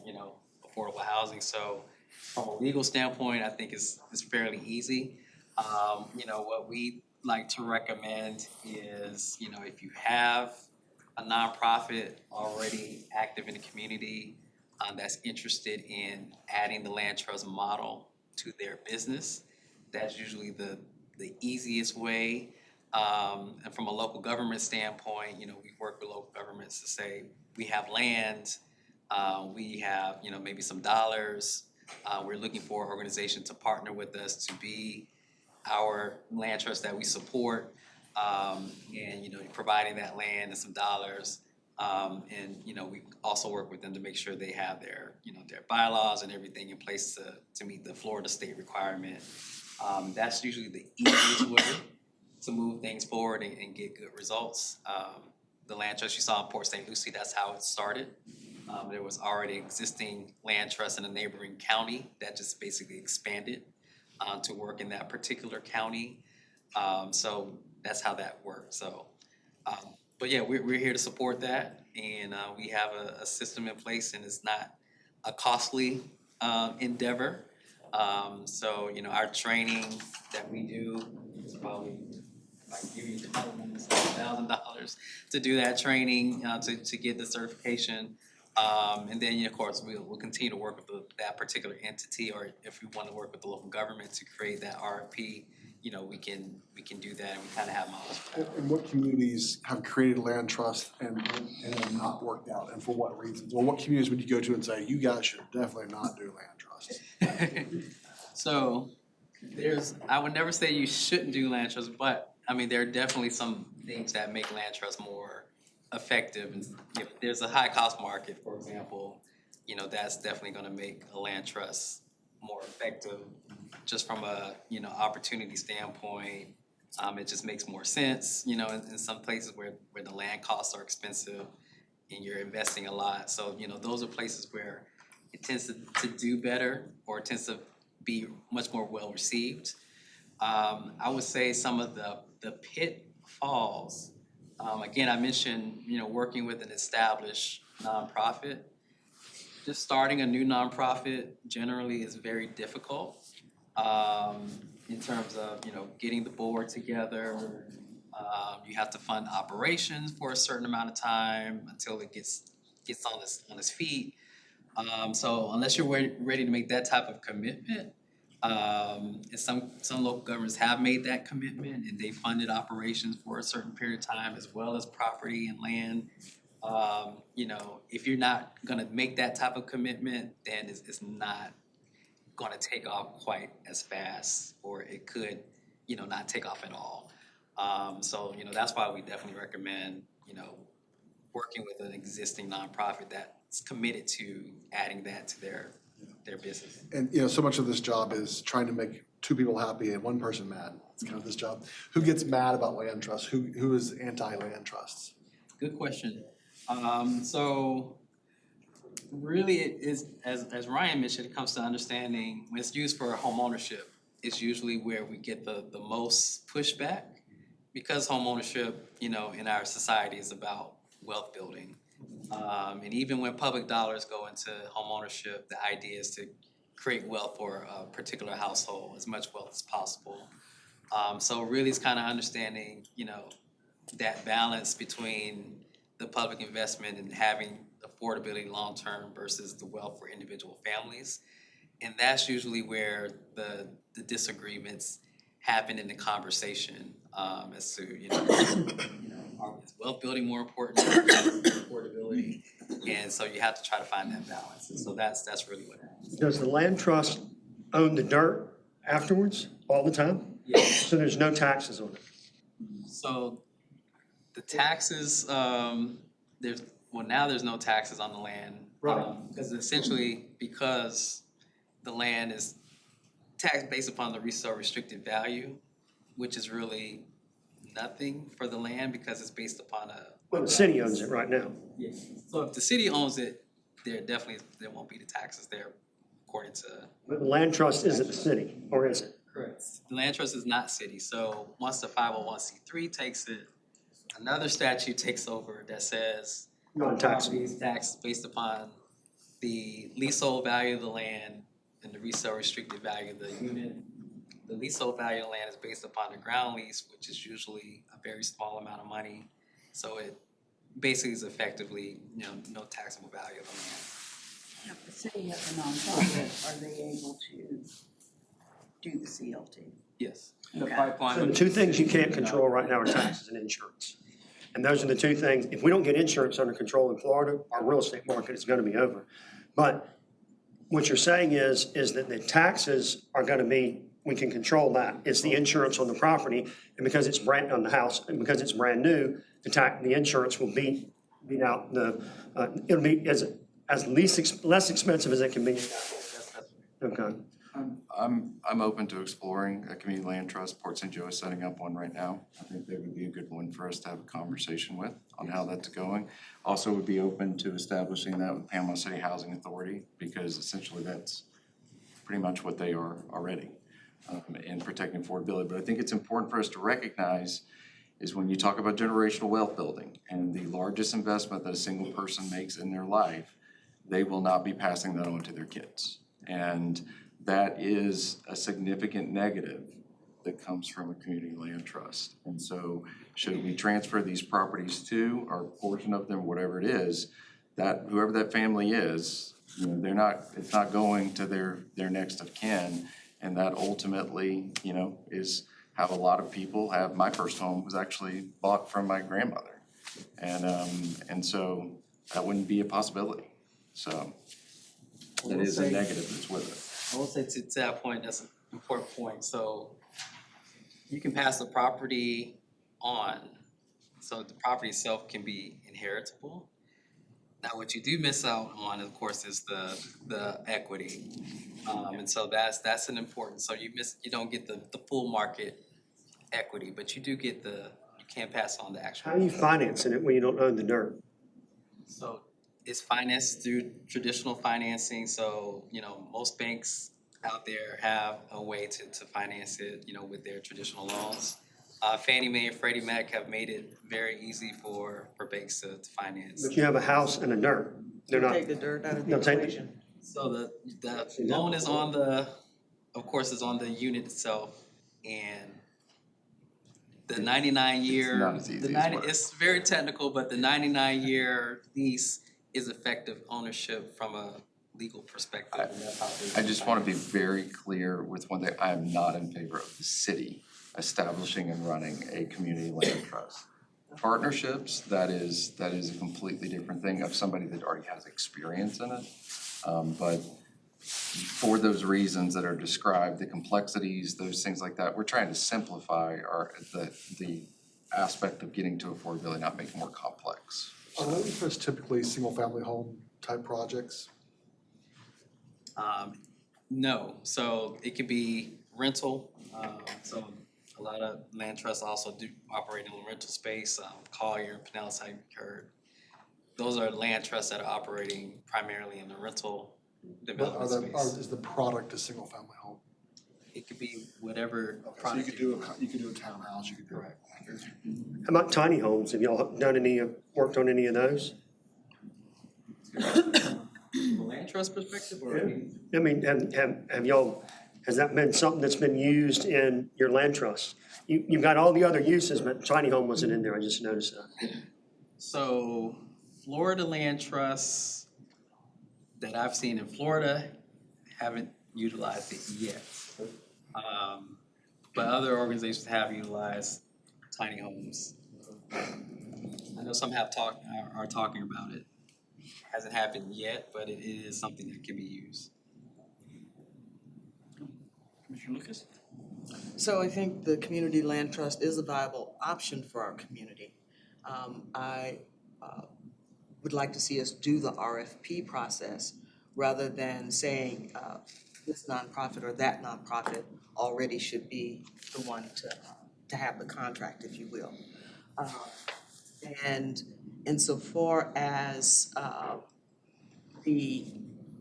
affordable housing. So from a legal standpoint, I think it's fairly easy. What we like to recommend is, if you have a nonprofit already active in the community that's interested in adding the land trust model to their business, that's usually the easiest way. And from a local government standpoint, we work with local governments to say, we have land, we have, maybe some dollars. We're looking for an organization to partner with us to be our land trust that we support, and providing that land and some dollars, and we also work with them to make sure they have their their bylaws and everything in place to meet the Florida state requirement. That's usually the easiest way to move things forward and get good results. The land trust you saw in Port St. Lucie, that's how it started. There was already existing land trust in a neighboring county that just basically expanded to work in that particular county. So that's how that worked. So, but yeah, we're here to support that, and we have a system in place, and it's not a costly endeavor. So our training that we do is probably give you $1,000 to do that training to get the certification. And then, of course, we'll continue to work with that particular entity, or if we want to work with the local government to create that RFP, we can do that, and we kind of have models for that. And what communities have created land trust and have not worked out, and for what reasons? Or what communities would you go to and say, you guys should definitely not do land trusts? So I would never say you shouldn't do land trusts, but I mean, there are definitely some things that make land trusts more effective. And if there's a high cost market, for example, that's definitely gonna make a land trust more effective just from a, opportunity standpoint. It just makes more sense, in some places where the land costs are expensive and you're investing a lot. So, those are places where it tends to do better, or it tends to be much more well received. I would say some of the pitfalls, again, I mentioned, working with an established nonprofit. Just starting a new nonprofit generally is very difficult, in terms of, getting the board together. You have to fund operations for a certain amount of time until it gets on its feet. So unless you're ready to make that type of commitment, and some local governments have made that commitment and they funded operations for a certain period of time, as well as property and land. If you're not gonna make that type of commitment, then it's not gonna take off quite as fast, or it could, not take off at all. So, that's why we definitely recommend, working with an existing nonprofit that's committed to adding that to their business. And, so much of this job is trying to make two people happy and one person mad. It's kind of this job. Who gets mad about land trusts? Who is anti-land trusts? Good question. So really it is, as Ryan mentioned, it comes to understanding when it's used for home ownership, it's usually where we get the most pushback, because home ownership, in our society is about wealth building. And even when public dollars go into home ownership, the idea is to create wealth for a particular household, as much wealth as possible. So really it's kind of understanding, that balance between the public investment and having affordability long-term versus the wealth for individual families. And that's usually where the disagreements happen in the conversation, as to, is wealth building more important than affordability? And so you have to try to find that balance. And so that's really what happens. Does the land trust own the dirt afterwards, all the time? Yes. So there's no taxes on it? So the taxes, now there's no taxes on the land. Right. Because the land is taxed based upon the resale restricted value, which is really nothing for the land because it's based upon Well, the city owns it right now. Yes. So if the city owns it, there won't be the taxes there according to. But the land trust isn't the city, or is it? Correct. The land trust is not city, so once the 501c3 takes it, another statute takes over that says property is taxed based upon the leasehold value of the land and the resale restricted value of the unit. The leasehold value of the land is based upon the ground lease, which is usually a very small amount of money. So it basically is effectively, no taxable value of the land. If the city has a nonprofit, are they able to do the CLT? Yes. Okay. So the two things you can't control right now are taxes and insurance. And those are the two things, if we don't get insurance under control in Florida, our real estate market is gonna be over. But what you're saying is that the taxes are gonna be, we can control that. It's the insurance on the property, and because it's on the house, and because it's brand new, the insurance will beat out it'll be as less expensive as it can be. Okay. I'm open to exploring a community land trust. Port St. Joe is setting up one right now. I think that would be a good one for us to have a conversation with on how that's going. Also would be open to establishing that with Panama City Housing Authority, because essentially that's pretty much what they are already in protecting affordability. But I think it's important for us to recognize is when you talk about generational wealth building and the largest investment that a single person makes in their life, they will not be passing that on to their kids. And that is a significant negative that comes from a community land trust. And so should we transfer these properties to, or a portion of them, whatever it is, that, whoever that family is, you know, it's not going to their next of kin. And that ultimately, you know, is how a lot of people have, my first home was actually bought from my grandmother. And so that wouldn't be a possibility. So that is a negative that's with it. I will say to that point, that's an important point. So you can pass the property on, so the property itself can be inheritable. Now, what you do miss out on, of course, is the equity. And so that's an important, so you don't get the full market equity, but you do get you can't pass on the actual. How are you financing it when you don't own the dirt? So it's financed through traditional financing, so, you know, most banks out there have a way to finance it, you know, with their traditional loans. Fannie Mae and Freddie Mac have made it very easy for banks to finance. But you have a house and a dirt. They're not. Take the dirt out of the They'll take equation. So the loan is on of course, is on the unit itself, and the 99-year. It's not as easy as work. It's very technical, but the 99-year lease is effective ownership from a legal perspective. And that's how I just want to be very clear with one thing. I am not in favor of the city establishing and running a community land trust. Partnerships, that is a completely different thing of somebody that already has experience in it. But for those reasons that are described, the complexities, those things like that, we're trying to simplify the aspect of getting to affordability, not make it more complex. Are land trusts typically single-family home type projects? No, so it could be rental. So a lot of land trusts also do operate in the rental space. Collier, Pinellas, have heard. Those are land trusts that are operating primarily in the rental development space. Is the product a single-family home? It could be whatever. So you could do a townhouse, you could do it. How about tiny homes? Have y'all worked on any of those? From a land trust perspective, or? I mean, have y'all, has that been something that's been used in your land trust? You've got all the other uses, but tiny home wasn't in there, I just noticed that. So Florida land trusts that I've seen in Florida haven't utilized it yet. But other organizations have utilized tiny homes. I know some are talking about it. Hasn't happened yet, but it is something that can be used. Commissioner Lucas? So I think the community land trust is a viable option for our community. I would like to see us do the RFP process rather than saying this nonprofit or that nonprofit already should be the one to have the contract, if you will. And insofar as the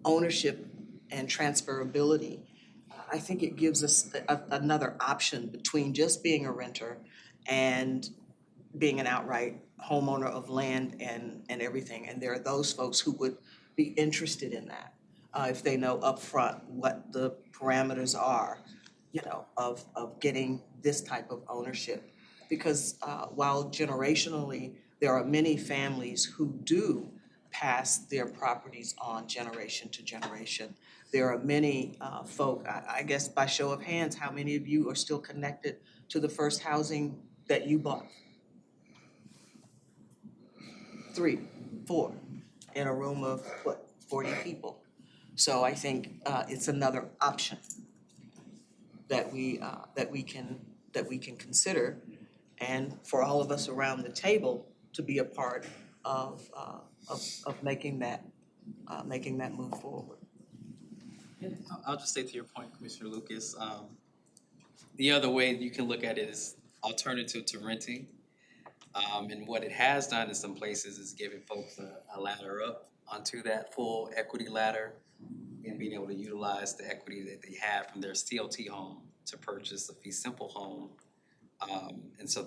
ownership and transferability, I think it gives us another option between just being a renter and being an outright homeowner of land and everything. And there are those folks who would be interested in that if they know upfront what the parameters are, you know, of getting this type of ownership. Because while generationally there are many families who do pass their properties on generation to generation, there are many folk, I guess by show of hands, how many of you are still connected to the first housing that you bought? 3, 4, in a room of, 40 people. So I think it's another option that we can consider, and for all of us around the table to be a part of making that move forward. I'll just say to your point, Commissioner Lucas, the other way you can look at it is alternative to renting. And what it has done in some places is giving folks a ladder up onto that full equity ladder and being able to utilize the equity that they have from their CLT home to purchase a fee simple home. And so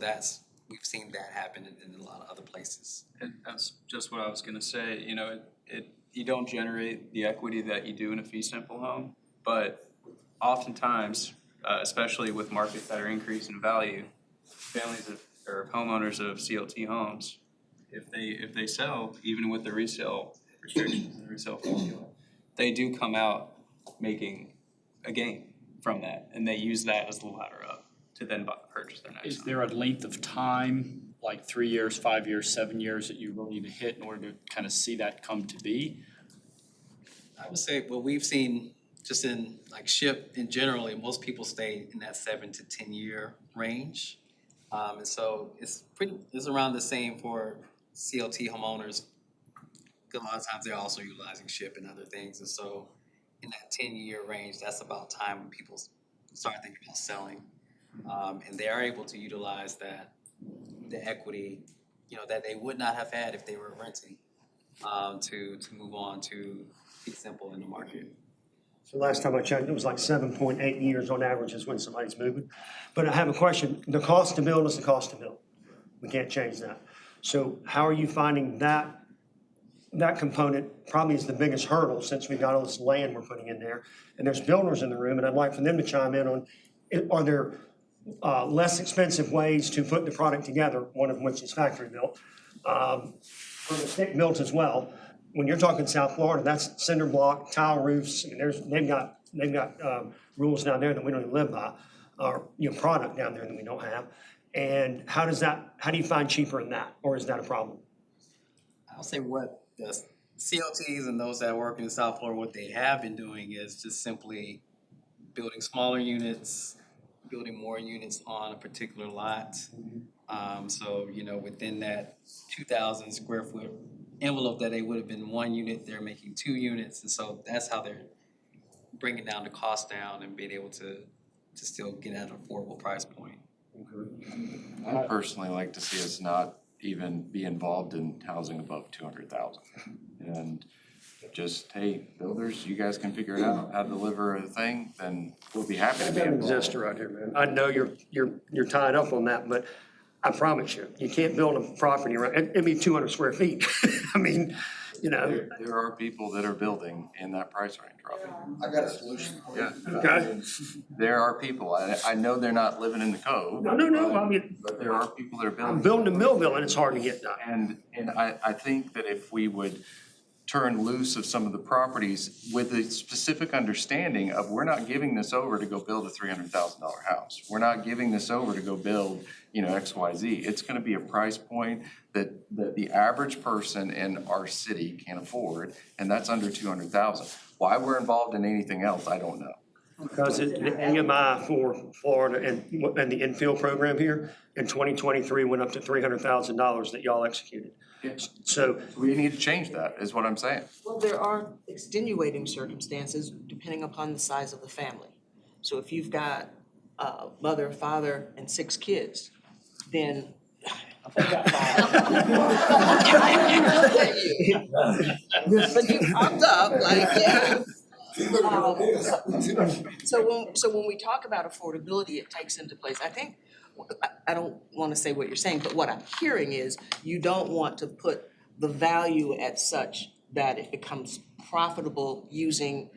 we've seen that happen in a lot of other places. And that's just what I was gonna say, you know, you don't generate the equity that you do in a fee simple home, but oftentimes, especially with markets that are increasing in value, families or homeowners of CLT homes if they sell, even with the resale restrictions and resale formula, they do come out making a gain from that, and they use that as the ladder up to then purchase their next Is home. there a length of time, like 3 years, 5 years, 7 years, that you really need to hit in order to kind of see that come to be? I would say what we've seen just in like SHIP in general, most people stay in that 7 to 10 year range. And so it's around the same for CLT homeowners. 'Cause a lot of times they're also utilizing SHIP and other things. And so in that 10-year range, that's about time when people start thinking about selling. And they are able to utilize the equity, that they would not have had if they were renting, to move on to be simple in the market. So last time I checked, it was like 7.8 years on average is when somebody's moving. But I have a question. The cost to build is the cost to build. We can't change that. So how are you finding that component probably is the biggest hurdle since we've got all this land we're putting in there? And there's builders in the room, and I'd like for them to chime in on, are there less expensive ways to put the product together, one of which is factory built, or stick built as well? When you're talking South Florida, that's cinder block, tile roofs. I mean, they've got rules down there that we don't even live by, or product down there that we don't have. And how do you find cheaper in that, or is that a problem? I'll say what the CLTs and those that work in South Florida, what they have been doing is just simply building smaller units, building more units on a particular lot. So, within that 2,000 square foot envelope that they would have been 1 unit, they're making 2 units. And so that's how they're bringing down the cost down and being able to still get at an affordable price point. I personally like to see us not even be involved in housing above 200,000. And just, hey, builders, you guys can figure it out, how to deliver a thing, then we'll be happy to be That doesn't involved. exist around here, man. I know you're tied up on that, but I promise you can't build a property around, it'd be 200 square feet. I mean, There are people that are building in that price range, Robbie. I got a solution for you. Yeah. Okay. There are people, I know they're not living in the cove. No, I mean, But there are people that are building. I'm building a mill and it's hard to get done. And I think that if we would turn loose of some of the properties with the specific understanding of, we're not giving this over to go build a $300,000 house. We're not giving this over to go build, XYZ. It's gonna be a price point that the average person in our city can afford, and that's under 200,000. Why we're involved in anything else, I don't know. Because the AMI for Florida and the infill program here in 2023 went up to $300,000 that y'all executed. So we need to change that, is what I'm saying. Well, there are extenuating circumstances depending upon the size of the family. So if you've got a mother, father, and 6 kids, then but you popped up like, yeah. So when we talk about affordability, it takes into place, I think, I don't want to say what you're saying, but what I'm hearing is you don't want to put the value at such that it becomes profitable using,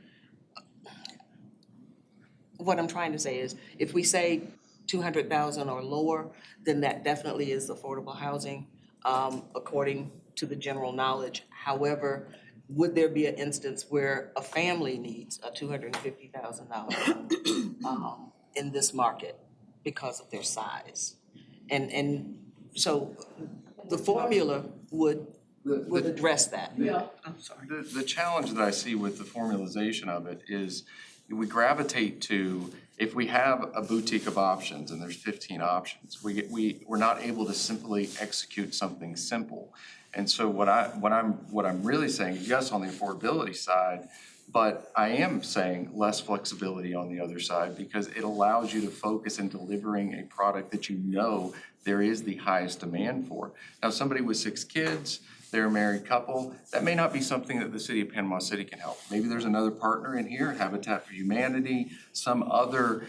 what I'm trying to say is, if we say 200,000 or lower, then that definitely is affordable housing, according to the general knowledge. However, would there be an instance where a family needs a $250,000 in this market because of their size? And so the formula would address that. I'm sorry. The challenge that I see with the formalization of it is we gravitate to, if we have a boutique of options and there's 15 options, we're not able to simply execute something simple. And so what I'm really saying, yes, on the affordability side, but I am saying less flexibility on the other side, because it allows you to focus in delivering a product that there is the highest demand for. Now, somebody with 6 kids, they're a married couple, that may not be something that the city of Panama City can help. Maybe there's another partner in here, Habitat for Humanity, some other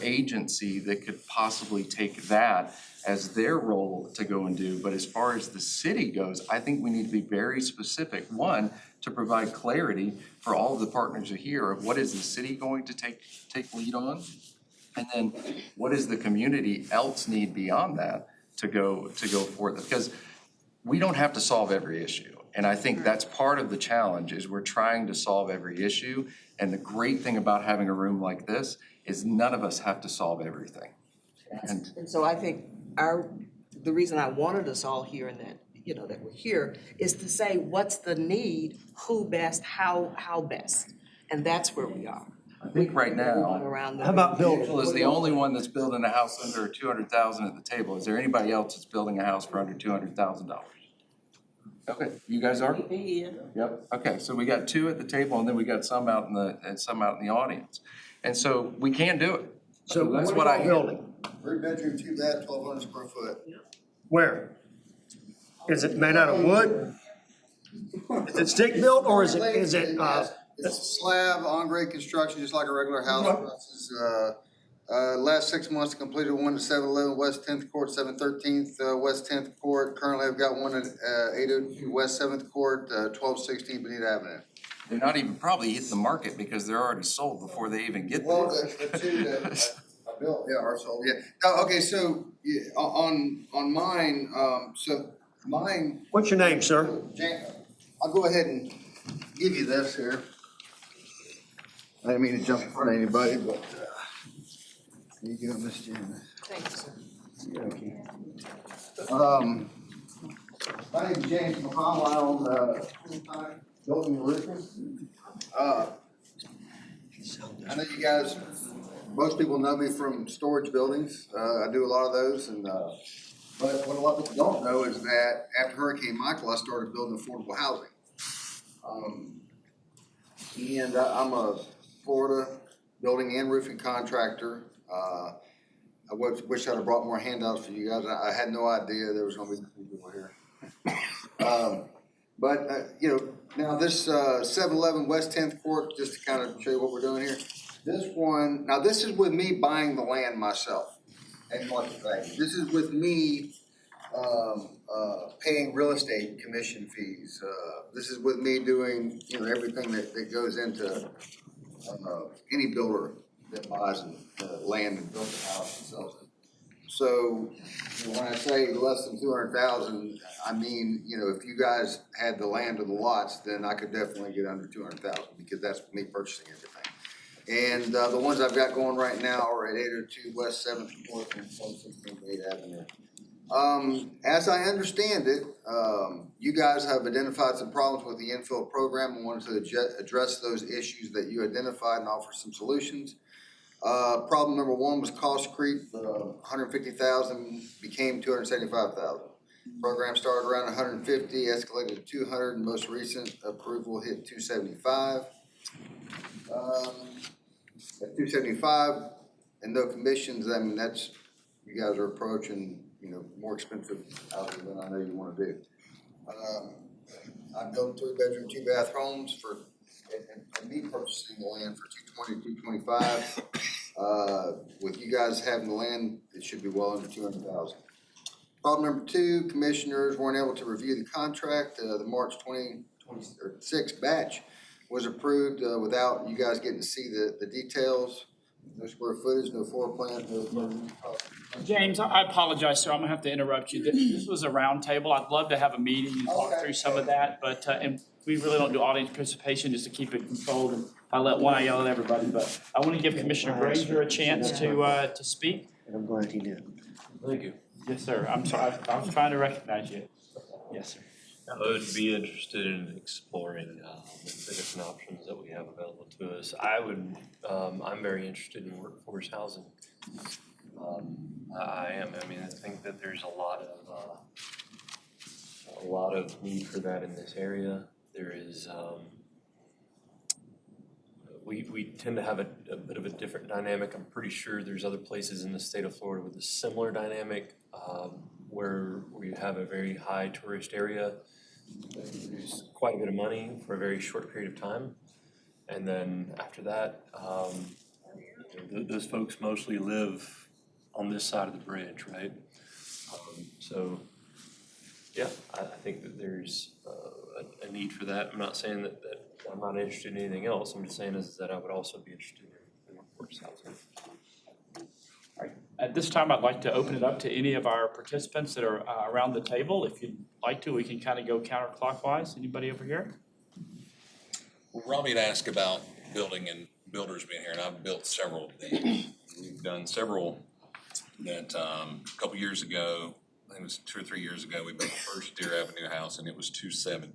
agency that could possibly take that as their role to go and do. But as far as the city goes, I think we need to be very specific. One, to provide clarity for all of the partners here of what is the city going to take lead on, and then what does the community else need beyond that to go forth. Because we don't have to solve every issue. And I think that's part of the challenge is we're trying to solve every issue. And the great thing about having a room like this is none of us have to solve everything. And so I think the reason I wanted us all here and that, you know, that we're here is to say, what's the need, who best, how best? And that's where we are. I think right now, How about building? Angela is the only one that's building a house under 200,000 at the table. Is there anybody else that's building a house for under $200,000? Okay, you guys are? Yep. Okay, so we got 2 at the table, and then we got some out in the audience, and so we can do it. So that's what what are I you building? 3-bedroom, 2-bath, 1,200 square foot. Where? Is it made out of wood? Is it stick built or is it, It's a slab, on-grade construction, just like a regular house. Last 6 months completed one at 711 West 10th Court, 713th West 10th Court. Currently, I've got one at 802 West 7th Court, 1216 Benita Avenue. They're not even probably hit the market because they're already sold before they even get there. Well, the 2 that I built, yeah, are sold, yeah. Okay, so on mine, mine. What's your name, sir? I'll go ahead and give you this here. I didn't mean to jump in front of anybody, but here you go, Miss Janice. Thank you, sir. Okay. My name's James McConnell. I own full-time building and roofing. I know you guys, most people know me from storage buildings. I do a lot of those, and but what a lot of people don't know is that after Hurricane Michael, I started building affordable housing. And I'm a Florida building and roofing contractor. I wish I'd have brought more handouts for you guys. I had no idea there was going to be people here. You know, now this 711 West 10th Court, just to kind of show you what we're doing here. This one, now this is with me buying the land myself and market value. This is with me paying real estate commission fees. This is with me doing, you know, everything that goes into any builder that buys land and builds a house and sells it. So, you know, when I say less than 200,000, I mean, you know, if you guys had the land or the lots, then I could definitely get under 200,000 because that's me purchasing everything. And the ones I've got going right now are at 802 West 7th Court and 1216 8th Avenue. As I understand it, you guys have identified some problems with the infill program and wanted to address those issues that you identified and offer some solutions. Problem number 1 was cost creep. 150,000 became 275,000. Program started around 150, escalated to 200, and most recent approval hit 275. At 275 and no commissions, I mean, that's, you guys are approaching, you know, more expensive houses than I know you want to do. I built 3-bedroom, 2-bath homes for, and me purchasing the land for 220, 225. With you guys having the land, it should be well under 200,000. Problem number 2, commissioners weren't able to review the contract. The March 2026 batch was approved without you guys getting to see the details. No square footage, no floor plan, no. James, I apologize, sir. I'm gonna have to interrupt you. This was a roundtable. I'd love to have a meeting and talk through some of that, but, and we really don't do audience participation just to keep it controlled. And if I let one, I yell at everybody, but I want to give Commissioner Granger a chance to speak. And I'm glad he did. Thank you. Yes, sir. I'm sorry. I was trying to recognize you. Yes, sir. I would be interested in exploring the different options that we have available to us. I'm very interested in workforce housing. I am. I mean, I think that there's a lot of need for that in this area. There is, we tend to have a bit of a different dynamic. I'm pretty sure there's other places in the state of Florida with a similar dynamic where we have a very high tourist area. There's quite a bit of money for a very short period of time. And then after that, those folks mostly live on this side of the bridge, right? So, yeah, I think that there's a need for that. I'm not saying that I'm not interested in anything else. I'm just saying is that I would also be interested in workforce housing. All right. At this time, I'd like to open it up to any of our participants that are around the table. If you'd like to, we can kind of go counterclockwise. Anybody over here? Well, Robbie had asked about building and builders being here, and I've built several of these. We've done several that, a couple years ago, I think it was 2 or 3 years ago, we built the first Deer Avenue house, and it was $270,000.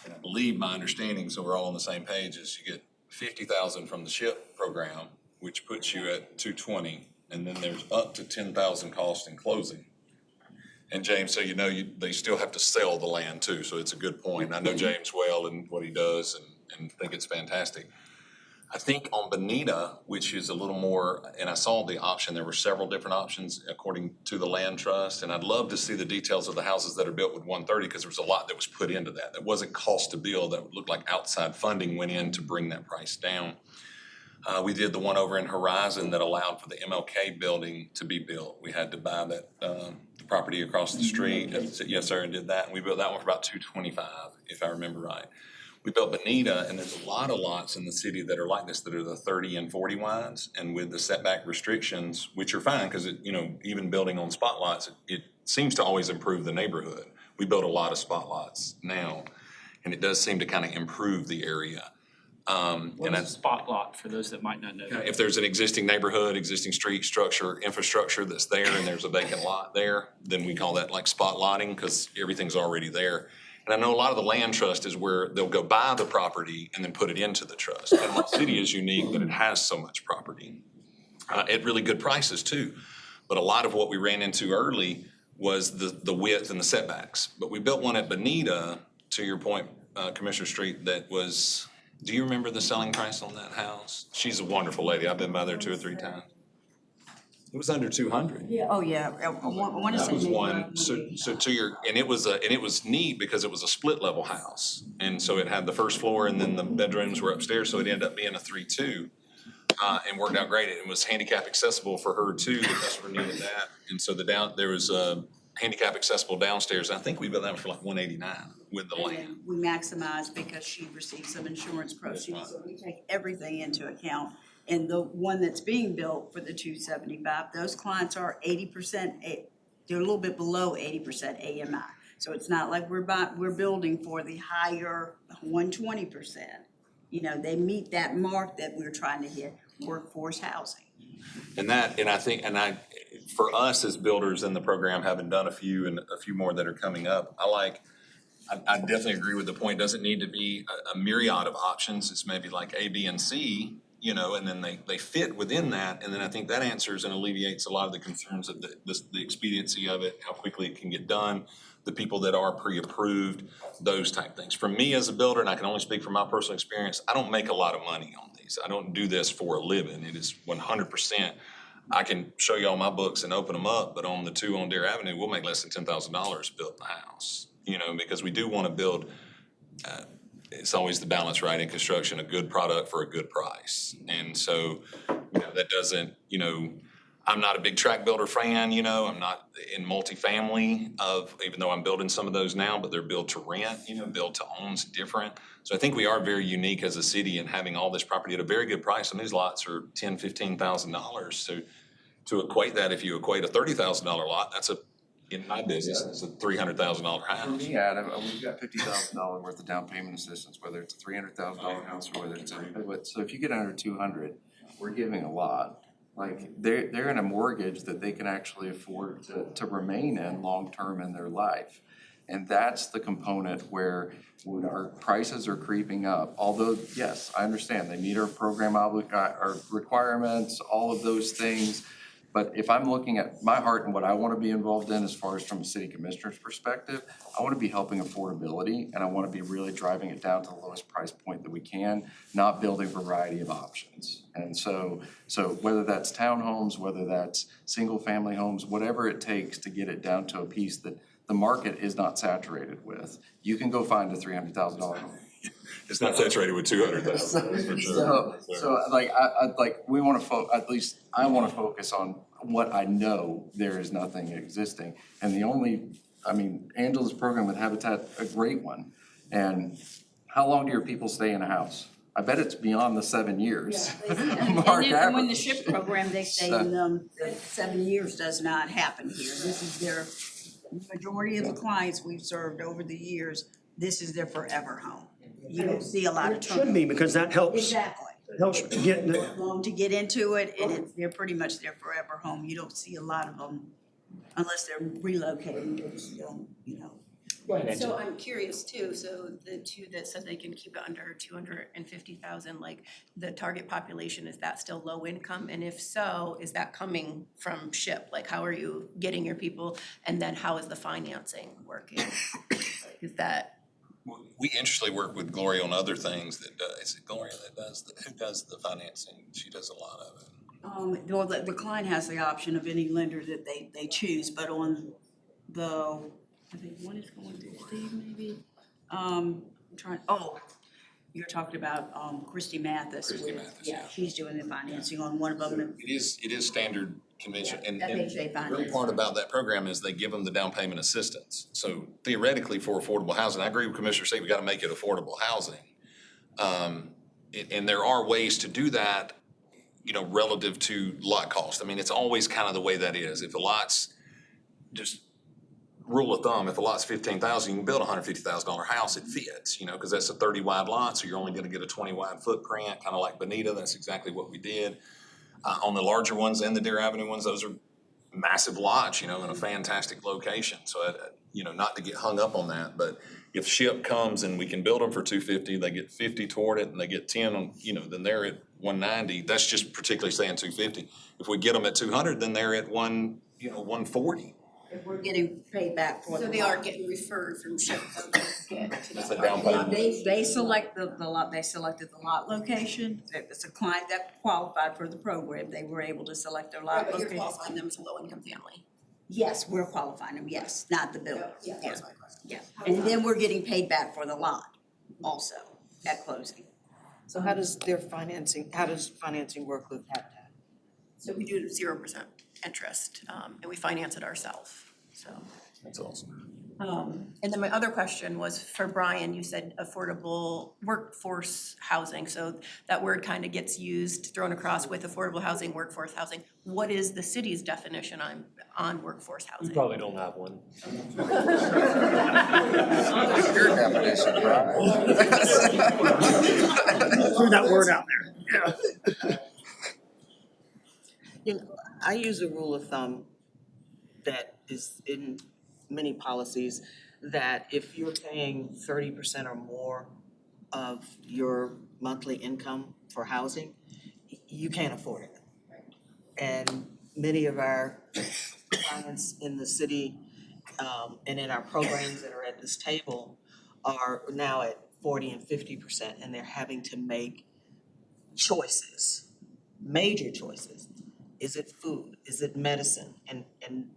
And I believe my understanding, so we're all on the same page, is you get $50,000 from the SHIP program, which puts you at $220,000, and then there's up to $10,000 cost in closing. And James, so you know, they still have to sell the land too, so it's a good point. I know James well and what he does and think it's fantastic. I think on Bonita, which is a little more, and I saw the option, there were several different options according to the land trust, and I'd love to see the details of the houses that are built with 130, because there was a lot that was put into that. That wasn't cost to build, that looked like outside funding went in to bring that price down. We did the one over in Horizon that allowed for the MLK building to be built. We had to buy that, the property across the street. Yes, sir, and did that. And we built that one for about $225,000, if I remember right. We built Bonita, and there's a lot of lots in the city that are like this, that are the 30 and 40 wides, and with the setback restrictions, which are fine, because it, you know, even building on spot lots, it seems to always improve the neighborhood. We build a lot of spot lots now, and it does seem to kind of improve the area. What is a spot lot for those that might not know? If there's an existing neighborhood, existing street structure, infrastructure that's there, and there's a vacant lot there, then we call that like spot lotting, because everything's already there. And I know a lot of the land trust is where they'll go buy the property and then put it into the trust. And the city is unique that it has so much property at really good prices too. But a lot of what we ran into early was the width and the setbacks. But we built one at Bonita, to your point, Commissioner Street, that was, do you remember the selling price on that house? She's a wonderful lady. I've been by there 2 or 3 times. It was under 200. Yeah, oh, yeah, I want to say That was maybe one, around so 180. to your, and it was neat because it was a split level house. And so it had the first floor and then the bedrooms were upstairs, so it ended up being a 3-2. And worked out great. It was handicap accessible for her too, the customer needed that. And so there was a handicap accessible downstairs. I think we built that for like $189 with the land. And we maximize because she received some insurance proceeds, so we take everything into account. And the one that's being built for the 275, those clients are 80%, they're a little bit below 80% AMI. So it's not like we're building for the higher 120%. You know, they meet that mark that we're trying to hit, workforce housing. For us as builders in the program, having done a few and a few more that are coming up, I definitely agree with the point. It doesn't need to be a myriad of options. It's maybe like A, B, and C, you know, and then they fit within that. And then I think that answers and alleviates a lot of the concerns of the expediency of it, how quickly it can get done, the people that are pre-approved, those type things. For me as a builder, and I can only speak from my personal experience, I don't make a lot of money on these. I don't do this for a living. It is 100%. I can show you all my books and open them up, but on the 2 on Deer Avenue, we'll make less than $10,000 building the house. You know, because we do want to build, it's always the balance, right, in construction, a good product for a good price. And so, you know, that doesn't, you know, I'm not a big tract builder fan, you know, I'm not in multifamily even though I'm building some of those now, but they're built to rent, you know, built to own's different. So I think we are very unique as a city in having all this property at a very good price. And these lots are $10,000, $15,000. So to equate that, if you equate a $30,000 lot, that's in my business, it's a $300,000 house. For me, Adam, we've got $50,000 worth of down payment assistance, whether it's a $300,000 house or whether it's so if you get under 200, we're giving a lot. Like they're in a mortgage that they can actually afford to remain in long-term in their life. And that's the component where when our prices are creeping up, although, yes, I understand they meet our program our requirements, all of those things. But if I'm looking at my heart and what I want to be involved in as far as from a city commissioner's perspective, I want to be helping affordability and I want to be really driving it down to the lowest price point that we can, not building a variety of options. And so whether that's townhomes, whether that's single family homes, whatever it takes to get it down to a piece that the market is not saturated with, you can go find a $300,000 home. It's not saturated with 200,000 for sure. So like we want to at least I want to focus on what I know there is nothing existing. And Angela's program with Habitat, a great one. And how long do your people stay in a house? I bet it's beyond the 7 years. And when the SHIP program, they stay in them, 7 years does not happen here. This is majority of the clients we've served over the years, this is their forever home. You don't see a lot of It turnover. should be, because that helps. Exactly. Helps get the, Long to get into it, and they're pretty much their forever home. You don't see a lot of them unless they're relocating, they just don't, you know. So I'm curious too, so the two that said they can keep it under 250,000, like the target population, is that still low income? And if so, is that coming from SHIP? Like how are you getting your people? And then how is the financing working? Is that? We interestingly work with Gloria on other things that, is it Gloria that does, who does the financing? She does a lot of it. Well, the client has the option of any lender that they choose, but on the, I think one is going through Steve maybe. You're talking about Christy Mathis. Christy Mathis, yeah. She's doing the financing on one of them. It is standard convention, and FHA the great financing. part about that program is they give them the down payment assistance. So theoretically, for affordable housing, I agree with Commissioner C, we gotta make it affordable housing. And there are ways to do that, you know, relative to lot cost. I mean, it's always kind of the way that is. If a lot's, just rule of thumb, if a lot's 15,000, you can build a $150,000 house, it fits, you know, because that's a 30 wide lot, so you're only gonna get a 20 wide footprint, kind of like Bonita, that's exactly what we did. On the larger ones and the Deer Avenue ones, those are massive lots, you know, in a fantastic location. So, you know, not to get hung up on that, but if SHIP comes and we can build them for 250, they get 50 toward it and they get 10 on, you know, then they're at 190. That's just particularly saying 250. If we get them at 200, then they're at 140. If we're getting paid back for So the they lot. are getting referred from SHIP. That's a down payment. They select the lot, they selected the lot location. It's a client that qualified for the program. They were able to select their lot But you're location. qualifying them as a low income family. Yes, we're qualifying them, yes, not the builder. Yeah, that's my question. Yeah, and then we're getting paid back for the lot also at closing. So how does financing work with Habitat? So we do 0% interest, and we finance it ourselves, so. That's awesome. And then my other question was for Brian, you said affordable workforce housing, so that word kind of gets used, thrown across with affordable housing, workforce housing. What is the city's definition on workforce We housing? probably don't have one. What's your definition, Brian? threw that word out there. You know, I use a rule of thumb that is in many policies, that if you're paying 30% or more of your monthly income for housing, you can't afford it. And many of our clients in the city, and in our programs that are at this table are now at 40 and 50%, and they're having to make choices, major choices. Is it food? Is it medicine? And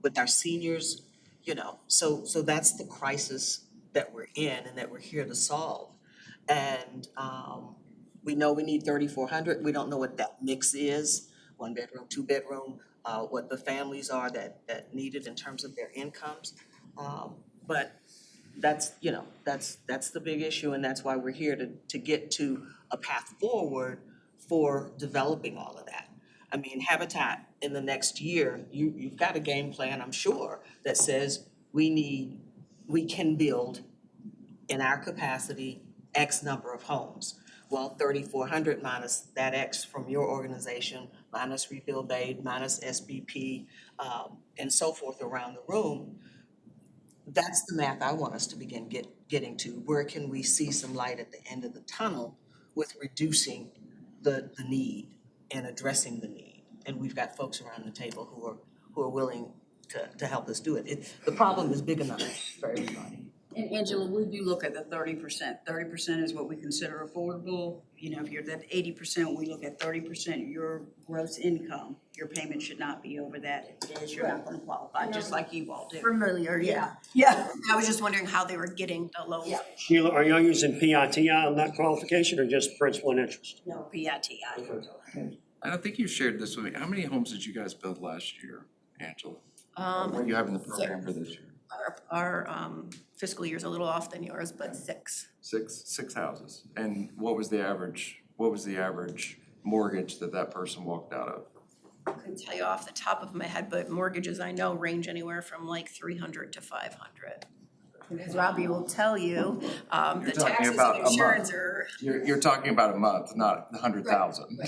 with our seniors, you know, so that's the crisis that we're in and that we're here to solve. And we know we need 3,400. We don't know what that mix is, 1 bedroom, 2 bedroom, what the families are that need it in terms of their incomes. But that's, you know, that's the big issue, and that's why we're here to get to a path forward for developing all of that. I mean, Habitat in the next year, you've got a game plan, I'm sure, that says we can build in our capacity X number of homes. Well, 3,400 minus that X from your organization, minus Rebuild Aid, minus SBP, and so forth around the room. That's the math I want us to begin getting to. Where can we see some light at the end of the tunnel with reducing the need and addressing the need? And we've got folks around the table who are willing to help us do it. The problem is big enough for everybody. And Angela, we do look at the 30%. 30% is what we consider affordable. You know, if you're at 80%, we look at 30% of your gross income. Your payment should not be over that. If it is, you're not gonna qualify, just like you all do. Familiar, yeah. Yeah. I was just wondering how they were getting the low. Yeah. Sheila, are y'all using PITI on that qualification or just principal and interest? No, PITI. I think you shared this with me. How many homes did you guys build last year, Angela? What do you have in the program for this year? Our fiscal year's a little off than yours, but 6. Six houses. And what was the average mortgage that person walked out of? couldn't tell you off the top of my head, but mortgages I know range anywhere from like 300 to 500. Because Robbie will tell you, the You're talking taxes about and a insurance month. are. You're talking about a month, not 100,000.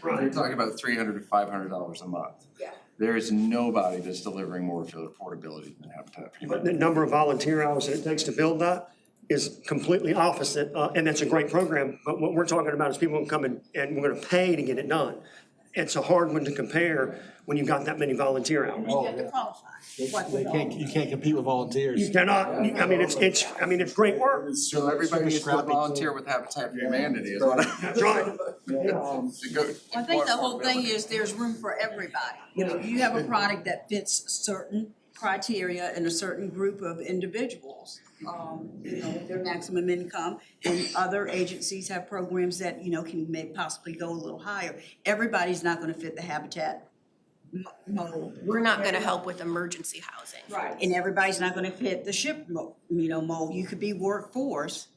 You're talking about $300 to $500 a month. Yeah. There is nobody that's delivering more for affordability than Habitat for But Humanity. the number of volunteer hours that it takes to build that is completely opposite, and that's a great program, but what we're talking about is people who come in and we're gonna pay to get it done. It's a hard one to compare when you've got that many volunteer hours. You have to qualify. You can't compete with volunteers. You cannot, I mean, it's great work. So everybody needs to scrappy volunteer with Habitat for Humanity is what I. That's right. I think the whole thing is there's room for everybody. You know, you have a product that fits certain criteria in a certain group of individuals, you know, with their maximum income. And other agencies have programs that, you know, can may possibly go a little higher. Everybody's not gonna fit the Habitat mold. We're not gonna help with emergency housing. Right, and everybody's not gonna fit the SHIP mold. You could be workforce,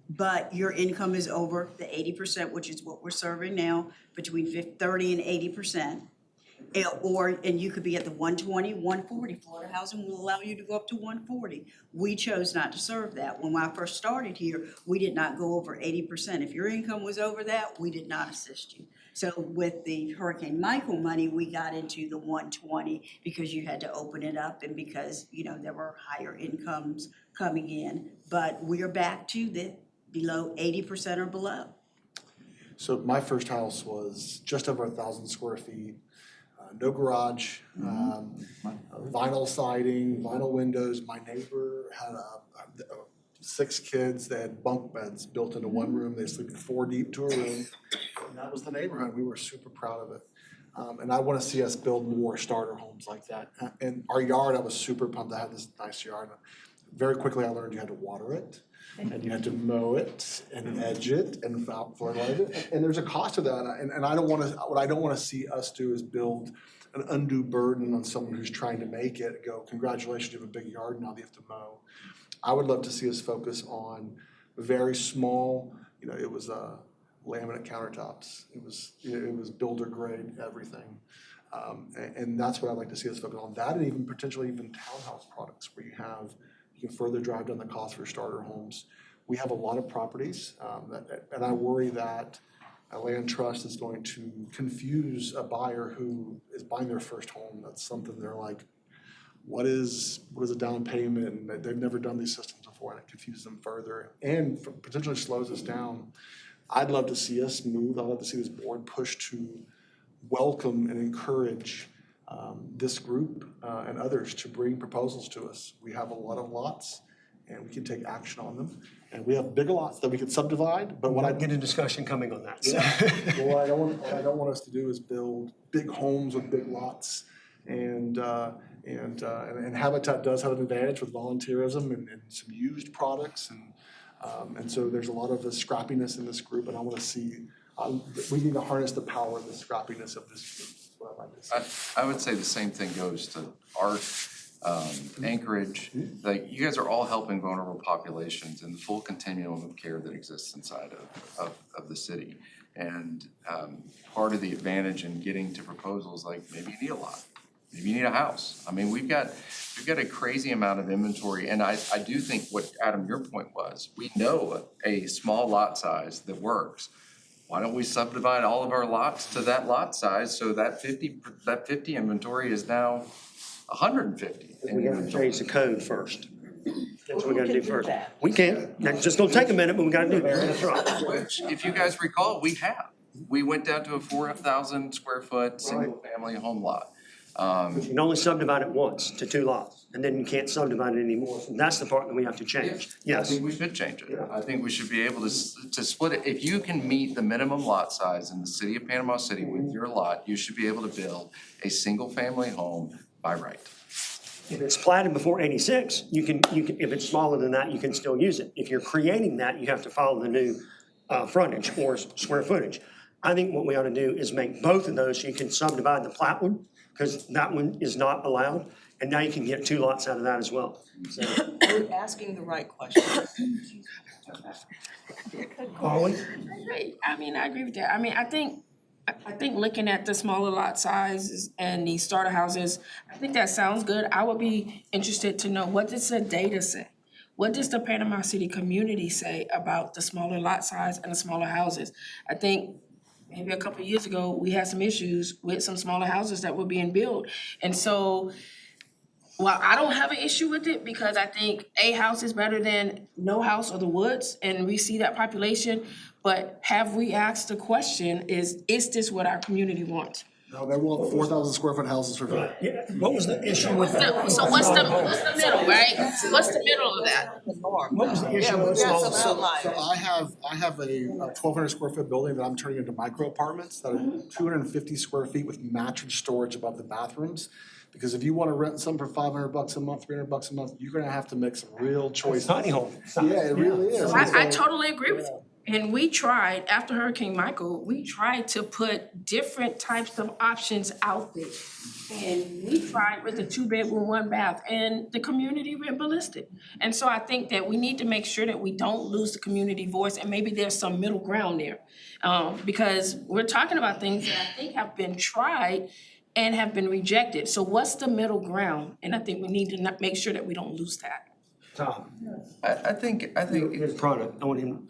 but your income is over the 80%, which is what we're serving now, between 30 and 80%. And you could be at the 120, 140. Florida Housing will allow you to go up to 140. We chose not to serve that. When I first started here, we did not go over 80%. If your income was over that, we did not assist you. So with the Hurricane Michael money, we got into the 120 because you had to open it up and because, you know, there were higher incomes coming in. But we are back to the below 80% or below. So my first house was just over 1,000 square feet, no garage, vinyl siding, vinyl windows. My neighbor had 6 kids. They had bunk beds built into one room. They sleep 4 deep to a room. And that was the neighborhood. We were super proud of it. And I want to see us build more starter homes like that. And our yard, I was super pumped. I had this nice yard. Very quickly, I learned you had to water it. And you had to mow it and edge it and fertilize it. And there's a cost to that. And I don't want to, what I don't want to see us do is build an undue burden on someone who's trying to make it, go, congratulations, you have a big yard, now they have to mow. I would love to see us focus on very small, you know, it was laminate countertops. It was builder grade, everything. And that's what I'd like to see us focus on. That and even potentially even townhouse products where you can further drive down the cost for starter homes. We have a lot of properties, and I worry that a land trust is going to confuse a buyer who is buying their first home. That's something they're like, what is a down payment? And they've never done these systems before, and it confuses them further and potentially slows us down. I'd love to see us move. I'd love to see this board push to welcome and encourage this group and others to bring proposals to us. We have a lot of lots and we can take action on them. And we have bigger lots that we could subdivide, but what I get a discussion coming on that. So. Well, what I don't want us to do is build big homes with big lots. And Habitat does have an advantage with volunteerism and some used products. And so there's a lot of the scrappiness in this group, and I want to see, we need to harness the power of the scrappiness of this group. I would say the same thing goes to Art, Anchorage. Like, you guys are all helping vulnerable populations in the full continuum of care that exists inside of the city. And part of the advantage in getting to proposals, like maybe you need a lot, maybe you need a house. I mean, we've got a crazy amount of inventory, and I do think what, Adam, your point was, we know a small lot size that works. Why don't we subdivide all of our lots to that lot size so that 50 inventory is now 150? We gotta change the code first. That's what we gotta do first. We can. That's just gonna take a minute, but we gotta do that. That's right. Which, if you guys recall, we have. We went down to a 4,000 square foot single family home lot. You can only subdivide it once to 2 lots, and then you can't subdivide it anymore. And that's the part that we have to change. Yes. I think we should change it. I think we should be able to split it. If you can meet the minimum lot size in the city of Panama City with your lot, you should be able to build a single family home by right. If it's platted before 86, you can, if it's smaller than that, you can still use it. If you're creating that, you have to follow the new frontage or square footage. I think what we ought to do is make both of those so you can subdivide the plat one, because that one is not allowed, and now you can get 2 lots out of that as well. So. You're asking the right question. Holly? I mean, I agree with that. I mean, I think I think looking at the smaller lot sizes and the starter houses, I think that sounds good. I would be interested to know, what does the data say? What does the Panama City community say about the smaller lot size and the smaller houses? I think maybe a couple of years ago, we had some issues with some smaller houses that were being built. And so, well, I don't have an issue with it because I think a house is better than no house or the woods, and we see that population. But have we asked the question, is this what our community wants? No, they want 4,000 square foot houses for free. Yeah, what was the issue with? So what's the middle, right? What's the middle of that? What was the issue with Yeah, small? some outliers. So I have a 1,200 square foot building that I'm turning into micro apartments that are 250 square feet with mattress storage above the bathrooms. Because if you want to rent some for $500 a month, $300 a month, you're gonna have to make some real choices. Tiny home. Yeah, it really is. I totally agree with you. And we tried, after Hurricane Michael, we tried to put different types of options out there. And we tried with the 2-bedroom, 1-bath, and the community went ballistic. And so I think that we need to make sure that we don't lose the community voice, and maybe there's some middle ground there. Because we're talking about things that I think have been tried and have been rejected. So what's the middle ground? And I think we need to make sure that we don't lose that. Tom, I think. his product, I want him.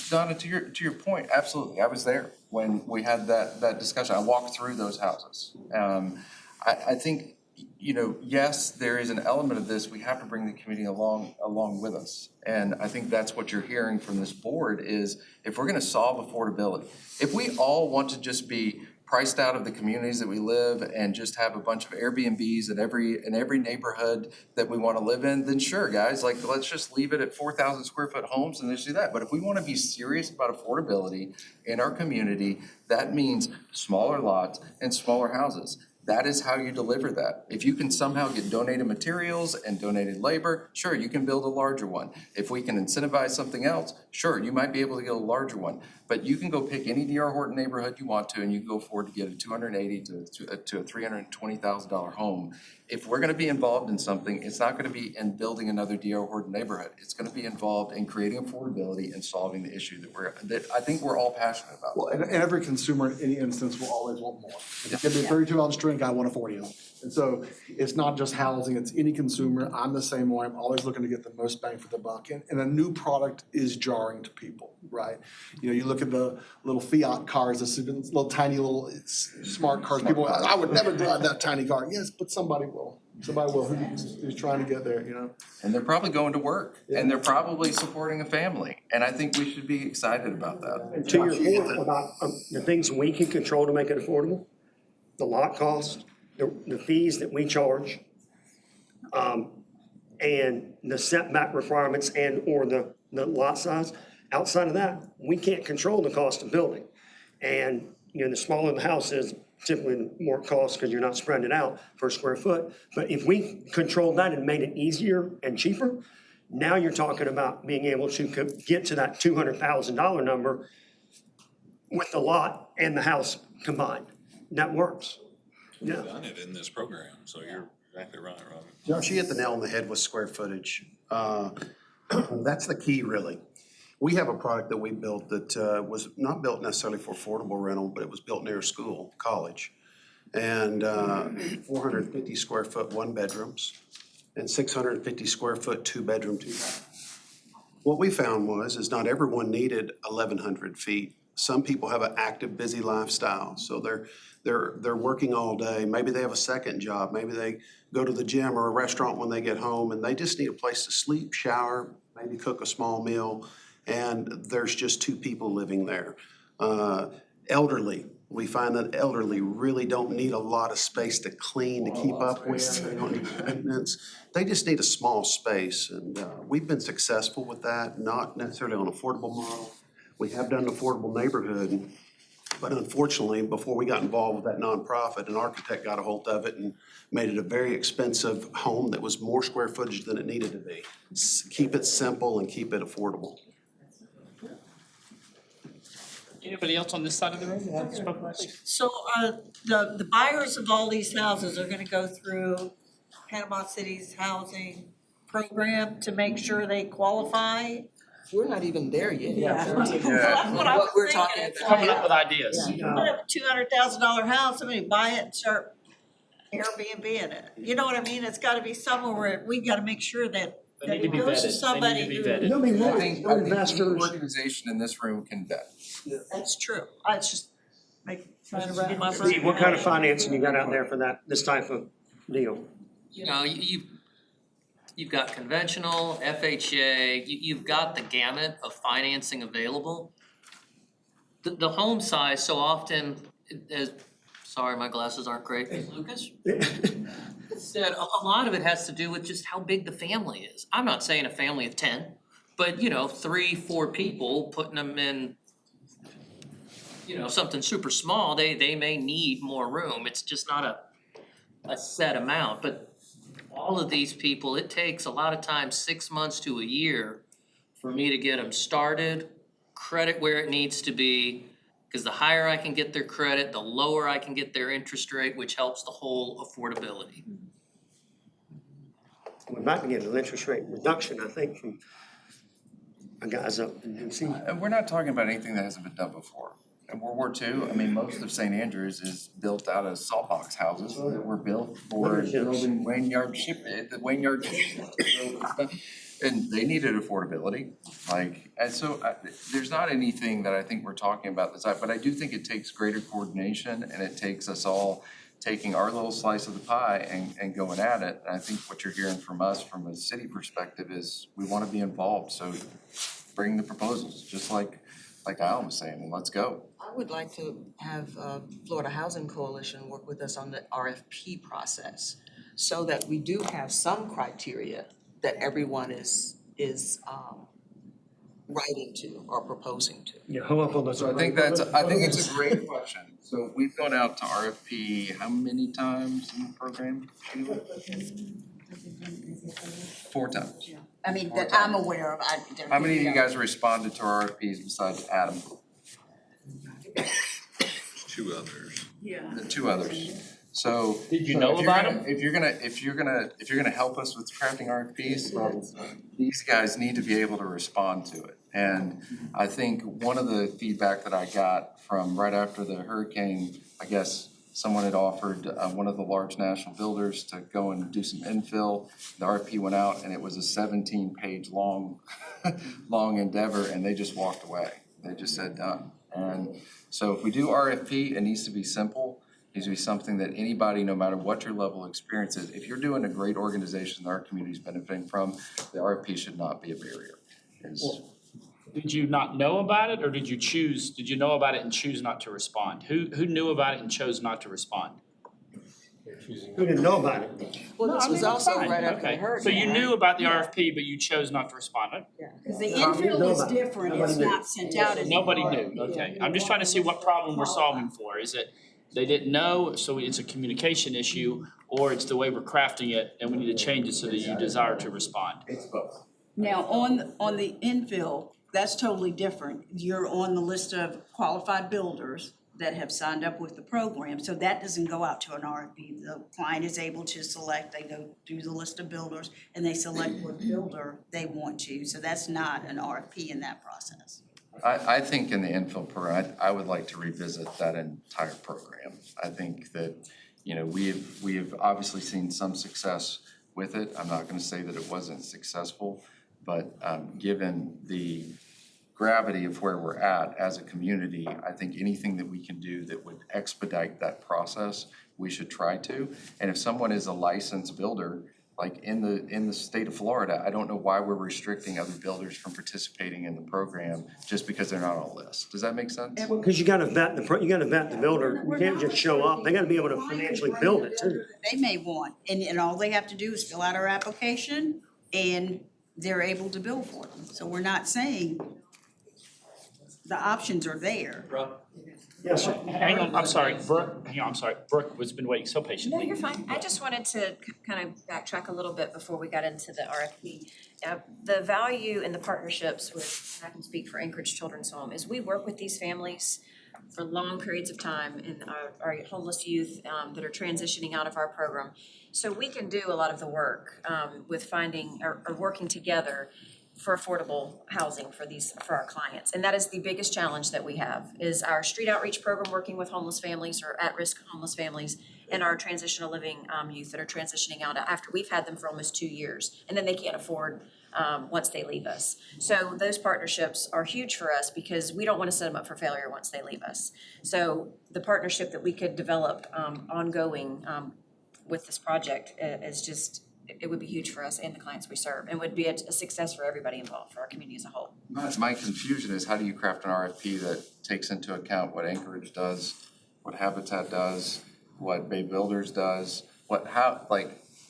Donna, to your point, absolutely. I was there when we had that discussion. I walked through those houses. I think, yes, there is an element of this. We have to bring the community along with us. And I think that's what you're hearing from this board is if we're gonna solve affordability, if we all want to just be priced out of the communities that we live and just have a bunch of Airbnbs in every neighborhood that we want to live in, then sure, guys, like let's just leave it at 4,000 square foot homes and let's do that. But if we want to be serious about affordability in our community, that means smaller lots and smaller houses. That is how you deliver that. If you can somehow get donated materials and donated labor, sure, you can build a larger one. If we can incentivize something else, sure, you might be able to get a larger one. But you can go pick any D.R. Horton neighborhood you want to, and you can go afford to get a $280,000 to a $320,000 home. If we're gonna be involved in something, it's not gonna be in building another D.R. Horton neighborhood. It's gonna be involved in creating affordability and solving the issue that I think we're all passionate about. Well, and every consumer in any instance will always want more. If it can be a 32-ounce drink, I want a 40-ounce. And so it's not just housing, it's any consumer. I'm the same way. I'm always looking to get the most bang for the buck. And a new product is jarring to people, right? You look at the little Fiat cars, the little tiny little smart cars. People, I would never drive that tiny car. Yes, but somebody will. Somebody will who's trying to get there, And they're probably going to work, and they're probably supporting a family. And I think we should be excited about that. And to your point about the things we can control to make it affordable, the lot cost, the fees that we charge, and the setback requirements and or the lot size. Outside of that, we can't control the cost of building. And, the smaller the house is, typically more cost because you're not spreading it out per square foot. But if we controlled that and made it easier and cheaper, now you're talking about being able to get to that $200,000 number with the lot and the house combined. That works. Yeah. We've done it in this program, so you're exactly right, Robert. Josh, you hit the nail on the head with square footage. That's the key, really. We have a product that we built that was not built necessarily for affordable rental, but it was built near a school, college. And 450 square foot 1-bedrooms and 650 square foot 2-bedroom, 2-bath. What we found is not everyone needed 1,100 feet. Some people have an active, busy lifestyle, so they're working all day. Maybe they have a second job. Maybe they go to the gym or a restaurant when they get home, and they just need a place to sleep, shower, maybe cook a small meal. And there's just 2 people living there. Elderly, we find that elderly really don't need a lot of space to clean, to keep up with. They don't need maintenance. They just need a small space. And we've been successful with that, not necessarily on an affordable model. We have done an affordable neighborhood, but unfortunately, before we got involved with that nonprofit, an architect got a hold of it and made it a very expensive home that was more square footage than it needed to be. Keep it simple and keep it affordable. Anybody else on this side of the room that hasn't spoken last? So the buyers of all these houses are gonna go through Panama City's housing program to make sure they qualify? We're not even there yet. Yeah. In terms of That's what I was what we're thinking. talking It's about. Coming up with ideas. You put a $200,000 house, somebody buy it and start Airbnb in it. You know what I mean? It's gotta be somewhere where we gotta make sure that They need to it be goes to vetted. They somebody need to be who. vetted. There'll be I more, think, no I think any investors. organization in this room can vet. That's true. I was just trying to wrap my brain. Steve, what kind of financing you got out there for this type of deal? You know, you've got conventional, FHA, you've got the gamut of financing available. The home size so often is, sorry, my glasses aren't great, Lucas? Said a lot of it has to do with just how big the family is. I'm not saying a family of 10, but 3, 4 people, putting them in, something super small, they may need more room. It's just not a set amount, but all of these people, it takes a lot of times 6 months to a year for me to get them started, credit where it needs to be, because the higher I can get their credit, the lower I can get their interest rate, which helps the whole affordability. We're about to get an interest rate reduction, I think, from guys up in DC. And we're not talking about anything that hasn't been done before. In World War II, I mean, most of St. Andrews is built out of salt box houses that were built for building Wayne-Yard ship, the Wayne-Yard ship. And they needed affordability, and so there's not anything that I think we're talking about this, but I do think it takes greater coordination, and it takes us all taking our little slice of the pie and going at it. And I think what you're hearing from us from a city perspective is we want to be involved, so bring the proposals, just like Al was saying, and let's go. I would like to have Florida Housing Coalition work with us on the RFP process so that we do have some criteria that everyone is writing to or proposing to. Yeah, hold up on those. So I think it's a great question. So we've gone out to RFP how many times in the program? 4 times. I mean, that I'm aware of. How many of you guys responded to our RFPs besides Adam? 2 others. Yeah. The 2 others. So. Did you know about them? If you're gonna help us with crafting RFPs, these guys need to be able to respond to it. And I think one of the feedback that I got from right after the hurricane, I guess someone had offered one of the large national builders to go and do some infill. The RFP went out and it was a 17-page long endeavor, and they just walked away. They just said done. And so if we do RFP, it needs to be simple. It needs to be something that anybody, no matter what your level of experience is, if you're doing a great organization that our community is benefiting from, the RFP should not be a barrier. Did you not know about it, or did you know about it and choose not to respond? Who knew about it and chose not to respond? Who didn't know about it? Well, this was also right after the Okay. hurricane. So you knew about the RFP, but you chose not to respond? Because the infill is different, it's not sent out as. Nobody knew, okay. I'm just trying to see what problem we're solving for. Is it they didn't know, so it's a communication issue, or it's the way we're crafting it and we need to change it so that you desire to respond? It's both. Now, on the infill, that's totally different. You're on the list of qualified builders that have signed up with the program, so that doesn't go out to an RFP. The client is able to select, they go through the list of builders, and they select what builder they want to, so that's not an RFP in that process. I think in the infill program, I would like to revisit that entire program. I think that, we have obviously seen some success with it. I'm not gonna say that it wasn't successful, but given the gravity of where we're at as a community, I think anything that we can do that would expedite that process, we should try to. And if someone is a licensed builder, like in the state of Florida, I don't know why we're restricting other builders from participating in the program just because they're not on a list. Does that make sense? Because you gotta vet the builder. You can't just show up. They gotta be able to financially build it too. They may want, and all they have to do is fill out our application, and they're able to bill for them. So we're not saying the options are there. Yes, sir. Hang on, I'm sorry, Brooke, Brooke has been waiting so patiently. No, you're fine. I just wanted to kind of backtrack a little bit before we got into the RFP. The value in the partnerships with, I can speak for Anchorage Children's Home, is we work with these families for long periods of time in our homeless youth that are transitioning out of our program. So we can do a lot of the work with finding or working together for affordable housing for our clients. And that is the biggest challenge that we have, is our street outreach program working with homeless families or at-risk homeless families, and our transitional living youth that are transitioning out after we've had them for almost 2 years, and then they can't afford once they leave us. So those partnerships are huge for us because we don't want to set them up for failure once they leave us. So the partnership that we could develop ongoing with this project is just, it would be huge for us and the clients we serve, and would be a success for everybody involved, for our community as a whole. My confusion is, how do you craft an RFP that takes into account what Anchorage does, what Habitat does, what Bay Builders does,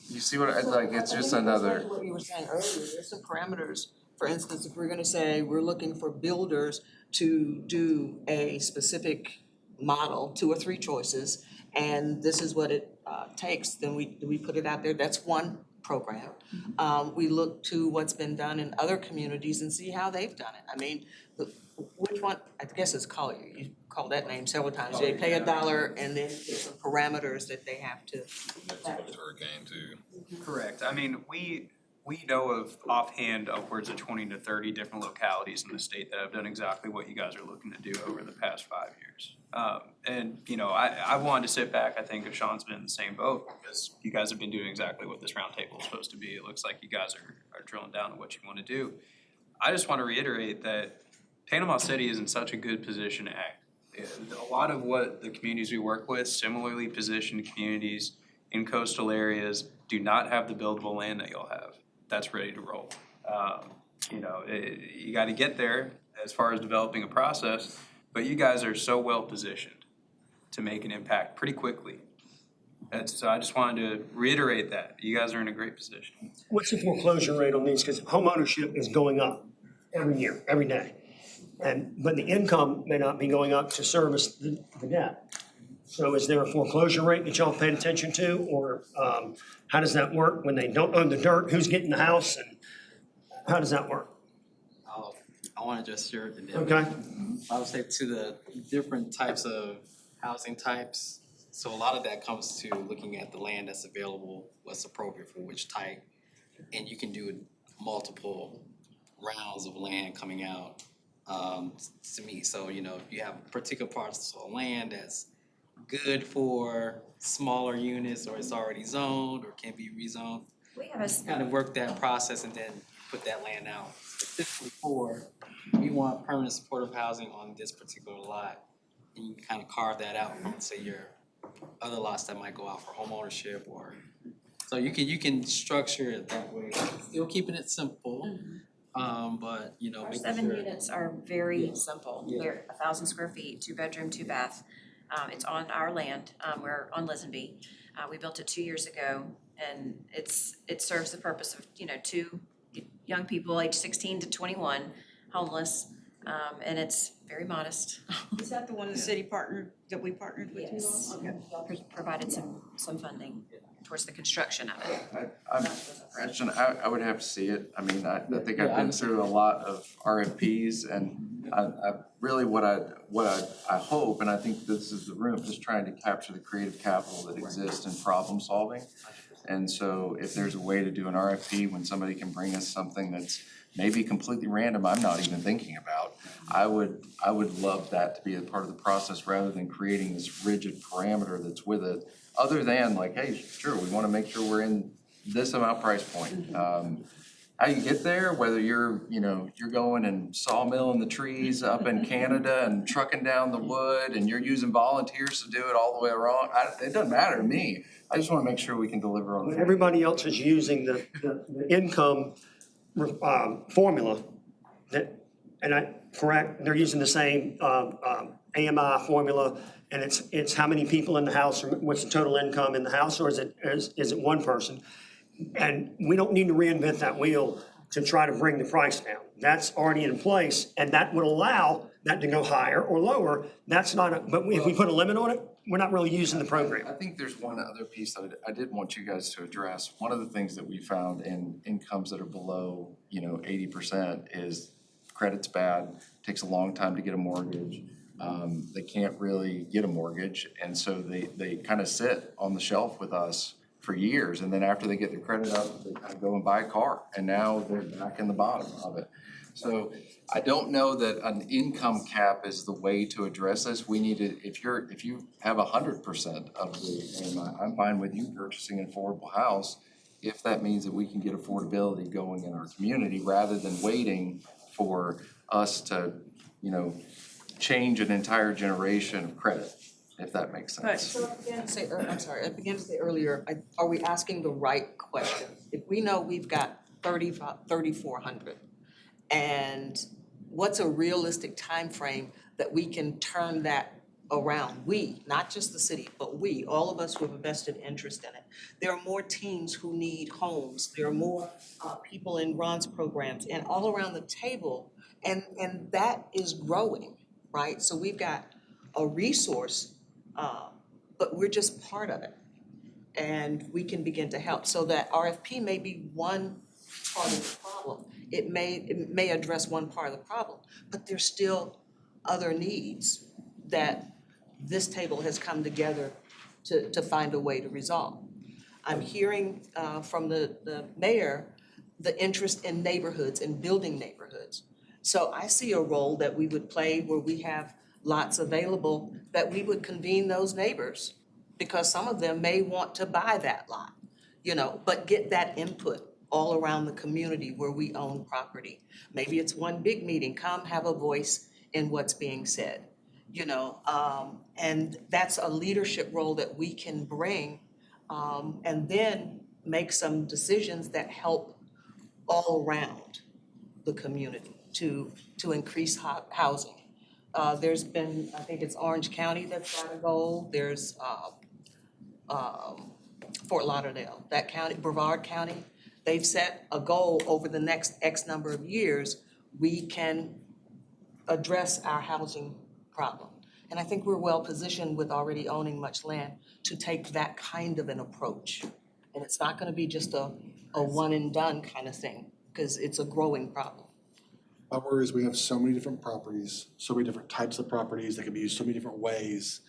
you see what, it's just another. What you were saying earlier, there's some parameters. For instance, if we're gonna say we're looking for builders to do a specific model, 2 or 3 choices, and this is what it takes, then we put it out there. That's one program. We look to what's been done in other communities and see how they've done it. I mean, which one, I guess it's called, you called that name several times. They pay $1 and then there's some parameters that they have to. That's hurricane too. Correct. I mean, we know of offhand upwards of 20 to 30 different localities in the state that have done exactly what you guys are looking to do over the past 5 years. And, you know, I wanted to sit back. I think Sean's been in the same boat, because you guys have been doing exactly what this roundtable is supposed to be. It looks like you guys are drilling down to what you want to do. I just want to reiterate that Panama City is in such a good position to act. A lot of what the communities we work with, similarly positioned communities in coastal areas, do not have the buildable land that y'all have that's ready to roll. You know, you got to get there as far as developing a process, but you guys are so well positioned to make an impact pretty quickly. So I just wanted to reiterate that. You guys are in a great position. What's the foreclosure rate on these? Because home ownership is going up every year, every day. But the income may not be going up to service the debt. So is there a foreclosure rate that y'all paid attention to, or how does that work when they don't own the dirt? Who's getting the house, and how does that work? I want to just share it. Okay. I would say to the different types of housing types. So a lot of that comes to looking at the land that's available, what's appropriate for which type, and you can do multiple rounds of land coming out to meet. So, you know, if you have particular parts of land that's good for smaller units, or it's already zoned or can be rezoned, We have a kind of work that process and then put that land out specifically for, we want permanent supportive housing on this particular lot. And you can kind of carve that out from, say, your other lots that might go out for home ownership, or, so you can structure it that way, still keeping it simple. But, you know, Our making 7 sure. units are very simple. They're 1,000 square feet, 2-bedroom, 2-bath. It's on our land. We're on Lisenby. We built it 2 years ago, and it serves the purpose of, you know, 2 young people, age 16 to 21, homeless, and it's very modest. Is that the one the city that we partnered with you Yes. on? Okay. Provided some funding towards the construction of it. Christian, I would have to see it. I mean, I think I've been through a lot of RFPs, and I really what I hope, and I think this is the room, just trying to capture the creative capital that exists in problem solving. And so if there's a way to do an RFP when somebody can bring us something that's maybe completely random, I'm not even thinking about, I would love that to be a part of the process, rather than creating this rigid parameter that's with it. Other than like, hey, sure, we want to make sure we're in this amount price point. How you get there, whether you're going and sawmilling the trees up in Canada and trucking down the wood, and you're using volunteers to do it all the way around, it doesn't matter to me. I just want to make sure we can deliver on. But everybody else is using the income formula correct? They're using the same AMI formula, and it's how many people in the house, or what's the total income in the house, or is it one person? And we don't need to reinvent that wheel to try to bring the price down. That's already in place, and that would allow that to go higher or lower. That's not but if we put a limit on it, we're not really using the program. I think there's one other piece that I did want you guys to address. One of the things that we found in incomes that are below, 80% is credit's bad, takes a long time to get a mortgage. They can't really get a mortgage, and so they kind of sit on the shelf with us for years, and then after they get their credit up, they kind of go and buy a car, and now they're back in the bottom of it. So I don't know that an income cap is the way to address this. We need to, if you have 100% of the AMI, I'm fine with you purchasing an affordable house if that means that we can get affordability going in our community rather than waiting for us to, change an entire generation of credit, if that makes sense. So I began to say, I began to say earlier, are we asking the right question? If we know we've got 3,400, and what's a realistic time frame that we can turn that around? We, not just the city, but we, all of us who have a vested interest in it. There are more teens who need homes. There are more people in Ron's programs and all around the table, and that is growing, right? So we've got a resource, but we're just part of it. And we can begin to help. So that RFP may be one part of the problem. It may address one part of the problem, but there's still other needs that this table has come together to find a way to resolve. I'm hearing from the mayor the interest in neighborhoods and building neighborhoods. So I see a role that we would play where we have lots available, that we would convene those neighbors, because some of them may want to buy that lot, but get that input all around the community where we own property. Maybe it's one big meeting, come have a voice in what's being said, and that's a leadership role that we can bring, and then make some decisions that help all around the community to increase housing. There's been, I think it's Orange County that's got a goal, there's Fort Lauderdale, that county, Brevard County, they've set a goal over the next X number of years, we can address our housing problem. And I think we're well positioned with already owning much land to take that kind of an approach. And it's not gonna be just a one and done kind of thing, because it's a growing problem. My worry is we have so many different properties, so many different types of properties that can be used so many different ways,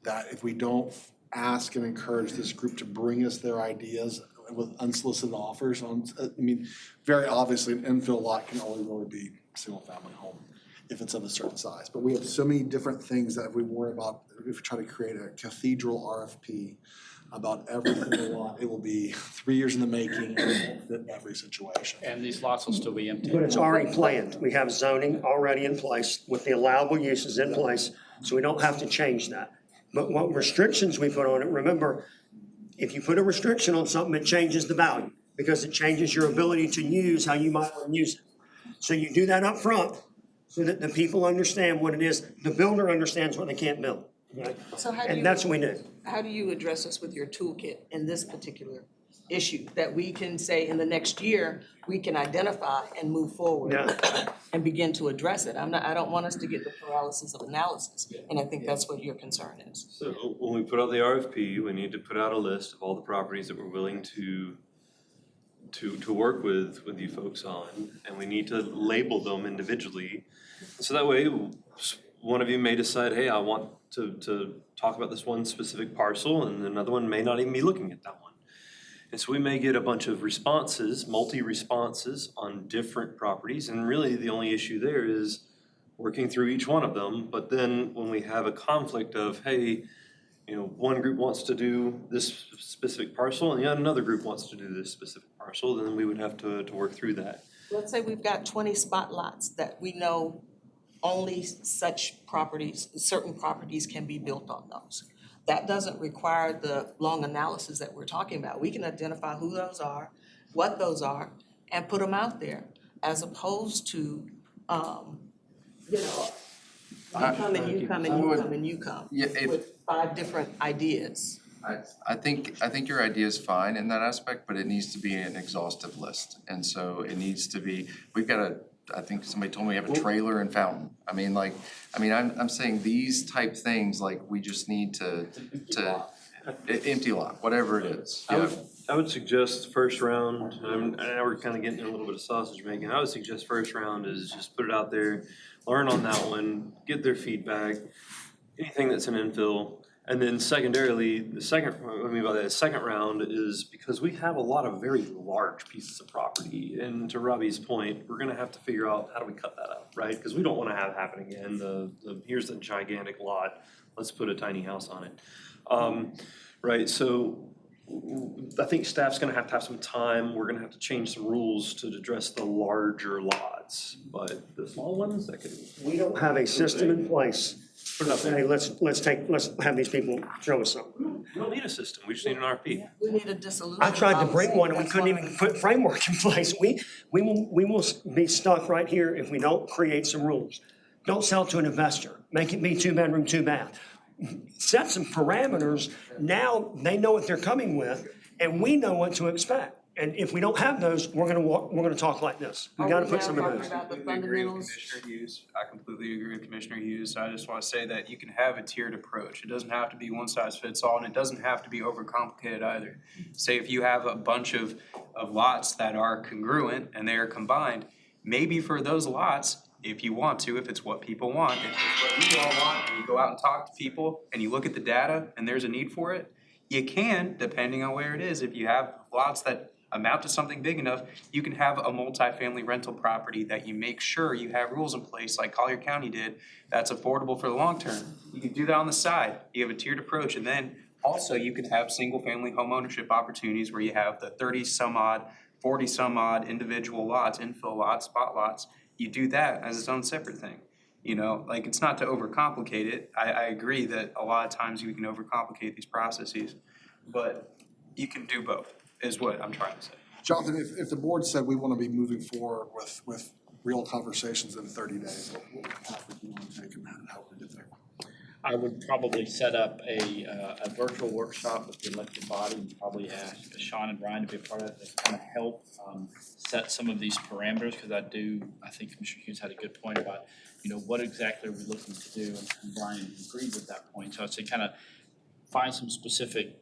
that if we don't ask and encourage this group to bring us their ideas with unsolicited offers very obviously an infill lot can only really be a single family home if it's of a certain size. But we have so many different things that if we worry about, if we try to create a cathedral RFP about every single lot, it will be 3 years in the making and it won't fit every situation. And these lots will still be empty. But it's already planned. We have zoning already in place with the allowable uses in place, so we don't have to change that. But what restrictions we put on it, remember, if you put a restriction on something, it changes the value because it changes your ability to use how you might want to use it. So you do that up front so that the people understand what it is. The builder understands what they can't build. Right? So how do And you, that's what we do. how do you address us with your toolkit in this particular issue? That we can say in the next year, we can identify and move forward and begin to address it. I don't want us to get the paralysis of analysis, and I think that's what your concern is. So when we put out the RFP, we need to put out a list of all the properties that we're willing to work with you folks on, and we need to label them individually. So that way, one of you may decide, hey, I want to talk about this one specific parcel, and another one may not even be looking at that one. And so we may get a bunch of responses, multi-responses on different properties, and really the only issue there is working through each one of them. But then when we have a conflict of, hey, one group wants to do this specific parcel and yet another group wants to do this specific parcel, then we would have to work through that. Let's say we've got 20 spot lots that we know only such properties, certain properties can be built on those. That doesn't require the long analysis that we're talking about. We can identify who those are, what those are, and put them out there, as opposed to, you come and you come and you come and you come with 5 different ideas. I think your idea is fine in that aspect, but it needs to be an exhaustive list. And so it needs to be, I think somebody told me we have a trailer in Fountain. I'm saying these type things, like we just need to empty lot, whatever it is. I would suggest first round, and now we're kind of getting a little bit of sausage making. I would suggest first round is just put it out there, learn on that one, get their feedback, anything that's an infill. And then secondarily, the second, what I mean by that, second round is because we have a lot of very large pieces of property. And to Robbie's point, we're gonna have to figure out how do we cut that out, right? Because we don't wanna have happen again, here's the gigantic lot, let's put a tiny house on it. Right, so I think staff's gonna have some time, we're gonna have to change some rules to address the larger lots. But the small ones, that could. We don't have a system in place. Hey, let's have these people show us something. We don't need a system, we just need an RFP. We need a dissolution I tried to bring policy. one and we That's couldn't one of even the- put framework in place. We will be stuck right here if we don't create some rules. Don't sell to an investor. Make it be 2-bedroom, 2-bath. Set some parameters. Now they know what they're coming with and we know what to expect. And if we don't have those, we're gonna talk like this. We gotta put some of those. About the I completely agree with fundamentals. Commissioner Hughes. I completely agree with Commissioner Hughes. I just want to say that you can have a tiered approach. It doesn't have to be one size fits all, and it doesn't have to be overcomplicated either. Say if you have a bunch of lots that are congruent and they are combined, maybe for those lots, if you want to, if it's what people want, if it's what we all want, and you go out and talk to people and you look at the data and there's a need for it, you can, depending on where it is, if you have lots that amount to something big enough, you can have a multifamily rental property that you make sure you have rules in place like Collier County did, that's affordable for the long term. You can do that on the side, you have a tiered approach, and then also you can have single family home ownership opportunities where you have the 30 some odd, 40 some odd individual lots, infill lots, spot lots. You do that as its own separate thing. You know, like it's not to overcomplicate it. I agree that a lot of times you can overcomplicate these processes, but you can do both, is what I'm trying to say. Jonathan, if the board said we want to be moving forward with real conversations in 30 days, what path would you want to take and how would we get there? I would probably set up a virtual workshop with the elected body and probably ask Sean and Brian to be a part of it to kind of help set some of these parameters, because I think Commissioner Hughes had a good point about, what exactly are we looking to do, and Brian agreed with that point. So I'd say kind of find some specific,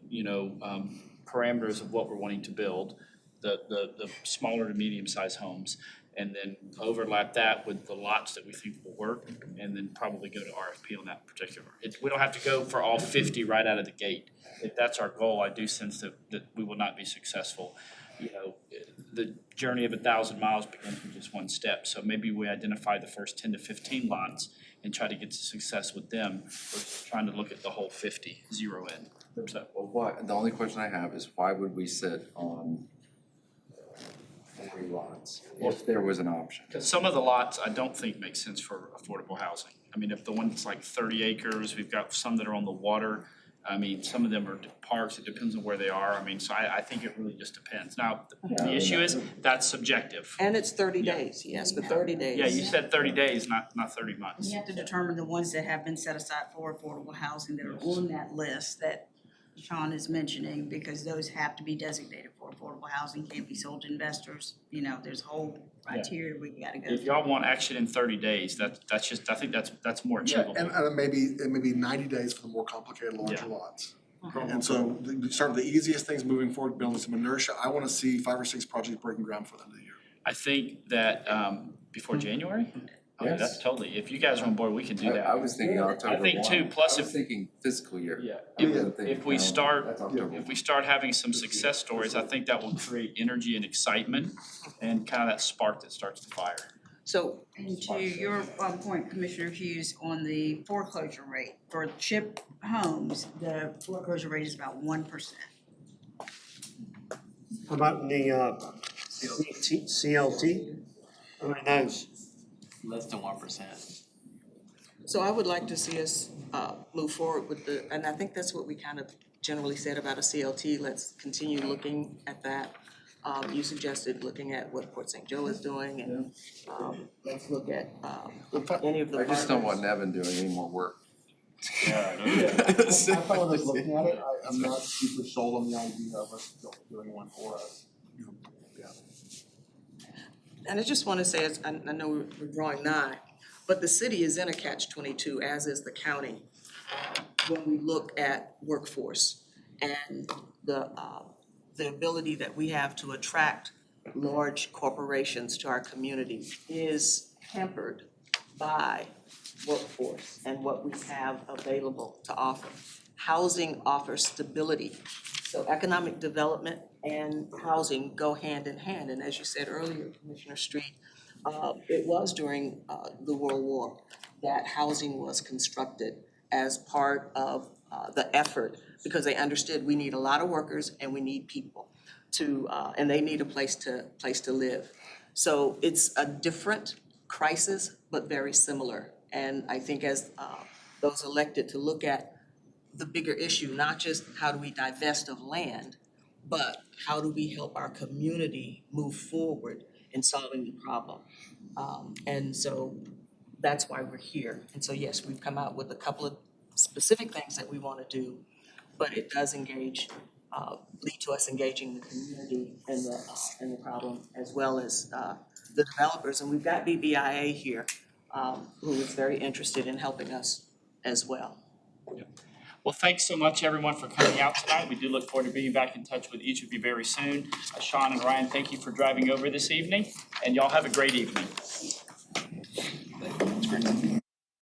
parameters of what we're wanting to build, the smaller to medium-sized homes, and then overlap that with the lots that we think will work, and then probably go to RFP on that particular. We don't have to go for all 50 right out of the gate. If that's our goal, I do sense that we will not be successful. The journey of 1,000 miles begins with just one step. So maybe we identify the first 10 to 15 lots and try to get to success with them versus trying to look at the whole 50, zero in. Well, the only question I have is why would we sit on 40 lots if there was an option? Because some of the lots I don't think make sense for affordable housing. I mean, if the one's like 30 acres, we've got some that are on the water. I mean, some of them are parks, it depends on where they are. I mean, so I think it really just depends. Now, the issue is that's subjective. And it's 30 days, yes, but 30 days. Yeah, you said 30 days, not 30 months. You have to determine the ones that have been set aside for affordable housing that are on that list that Sean is mentioning, because those have to be designated for affordable housing, can't be sold to investors. There's a whole criteria we gotta go through. If y'all want action in 30 days, that's just, I think that's more achievable. And it may be 90 days for the more complicated, larger lots. And so start with the easiest things moving forward, building some inertia. I want to see 5 or 6 projects breaking ground for the end of the year. I think that before January? Oh, Yes. that's totally, if you guys are on board, we can do that. I was thinking October 1. I think too, plus I was thinking fiscal year. Yeah, I wasn't thinking if we calendar. That's October. if we start having some success stories, I think that will create energy and excitement and kind of that spark that starts the fire. So, And to your point, Commissioner Hughes, on the foreclosure rate, for CHIP homes, the foreclosure rate is about 1%. How about the CLT? How many of those? Less than 1%. so I would like to see us move forward with and I think that's what we kind of generally said about a CLT. Let's continue looking at that. You suggested looking at what Port St. Joe is doing, and let's look at any of the. I just don't want Nevin doing any more work. I thought was looking at it, I'm not super sold on the idea of us doing one for us. And I just want to say, I know we're drawing nigh, but the city is in a catch-22, as is the county, when we look at workforce and the ability that we have to attract large corporations to our community is hampered by workforce and what we have available to offer. housing offers stability. So economic development and housing go hand in hand. And as you said earlier, Commissioner Street, it was during the World War that housing was constructed as part of the effort, because they understood we need a lot of workers and we need people to, and they need a place to live. So it's a different crisis, but very similar. And I think as those elected to look at the bigger issue, not just how do we divest of land, but how do we help our community move forward in solving the problem? And so that's why we're here. And so, yes, we've come out with a couple of specific things that we want to do, but it does engage, lead to us engaging the community in the problem, as well as the developers. And we've got BBIA here, who is very interested in helping us as well. Well, thanks so much, everyone, for coming out tonight. We do look forward to being back in touch with each of you very soon. Sean and Ryan, thank you for driving over this evening, and y'all have a great evening.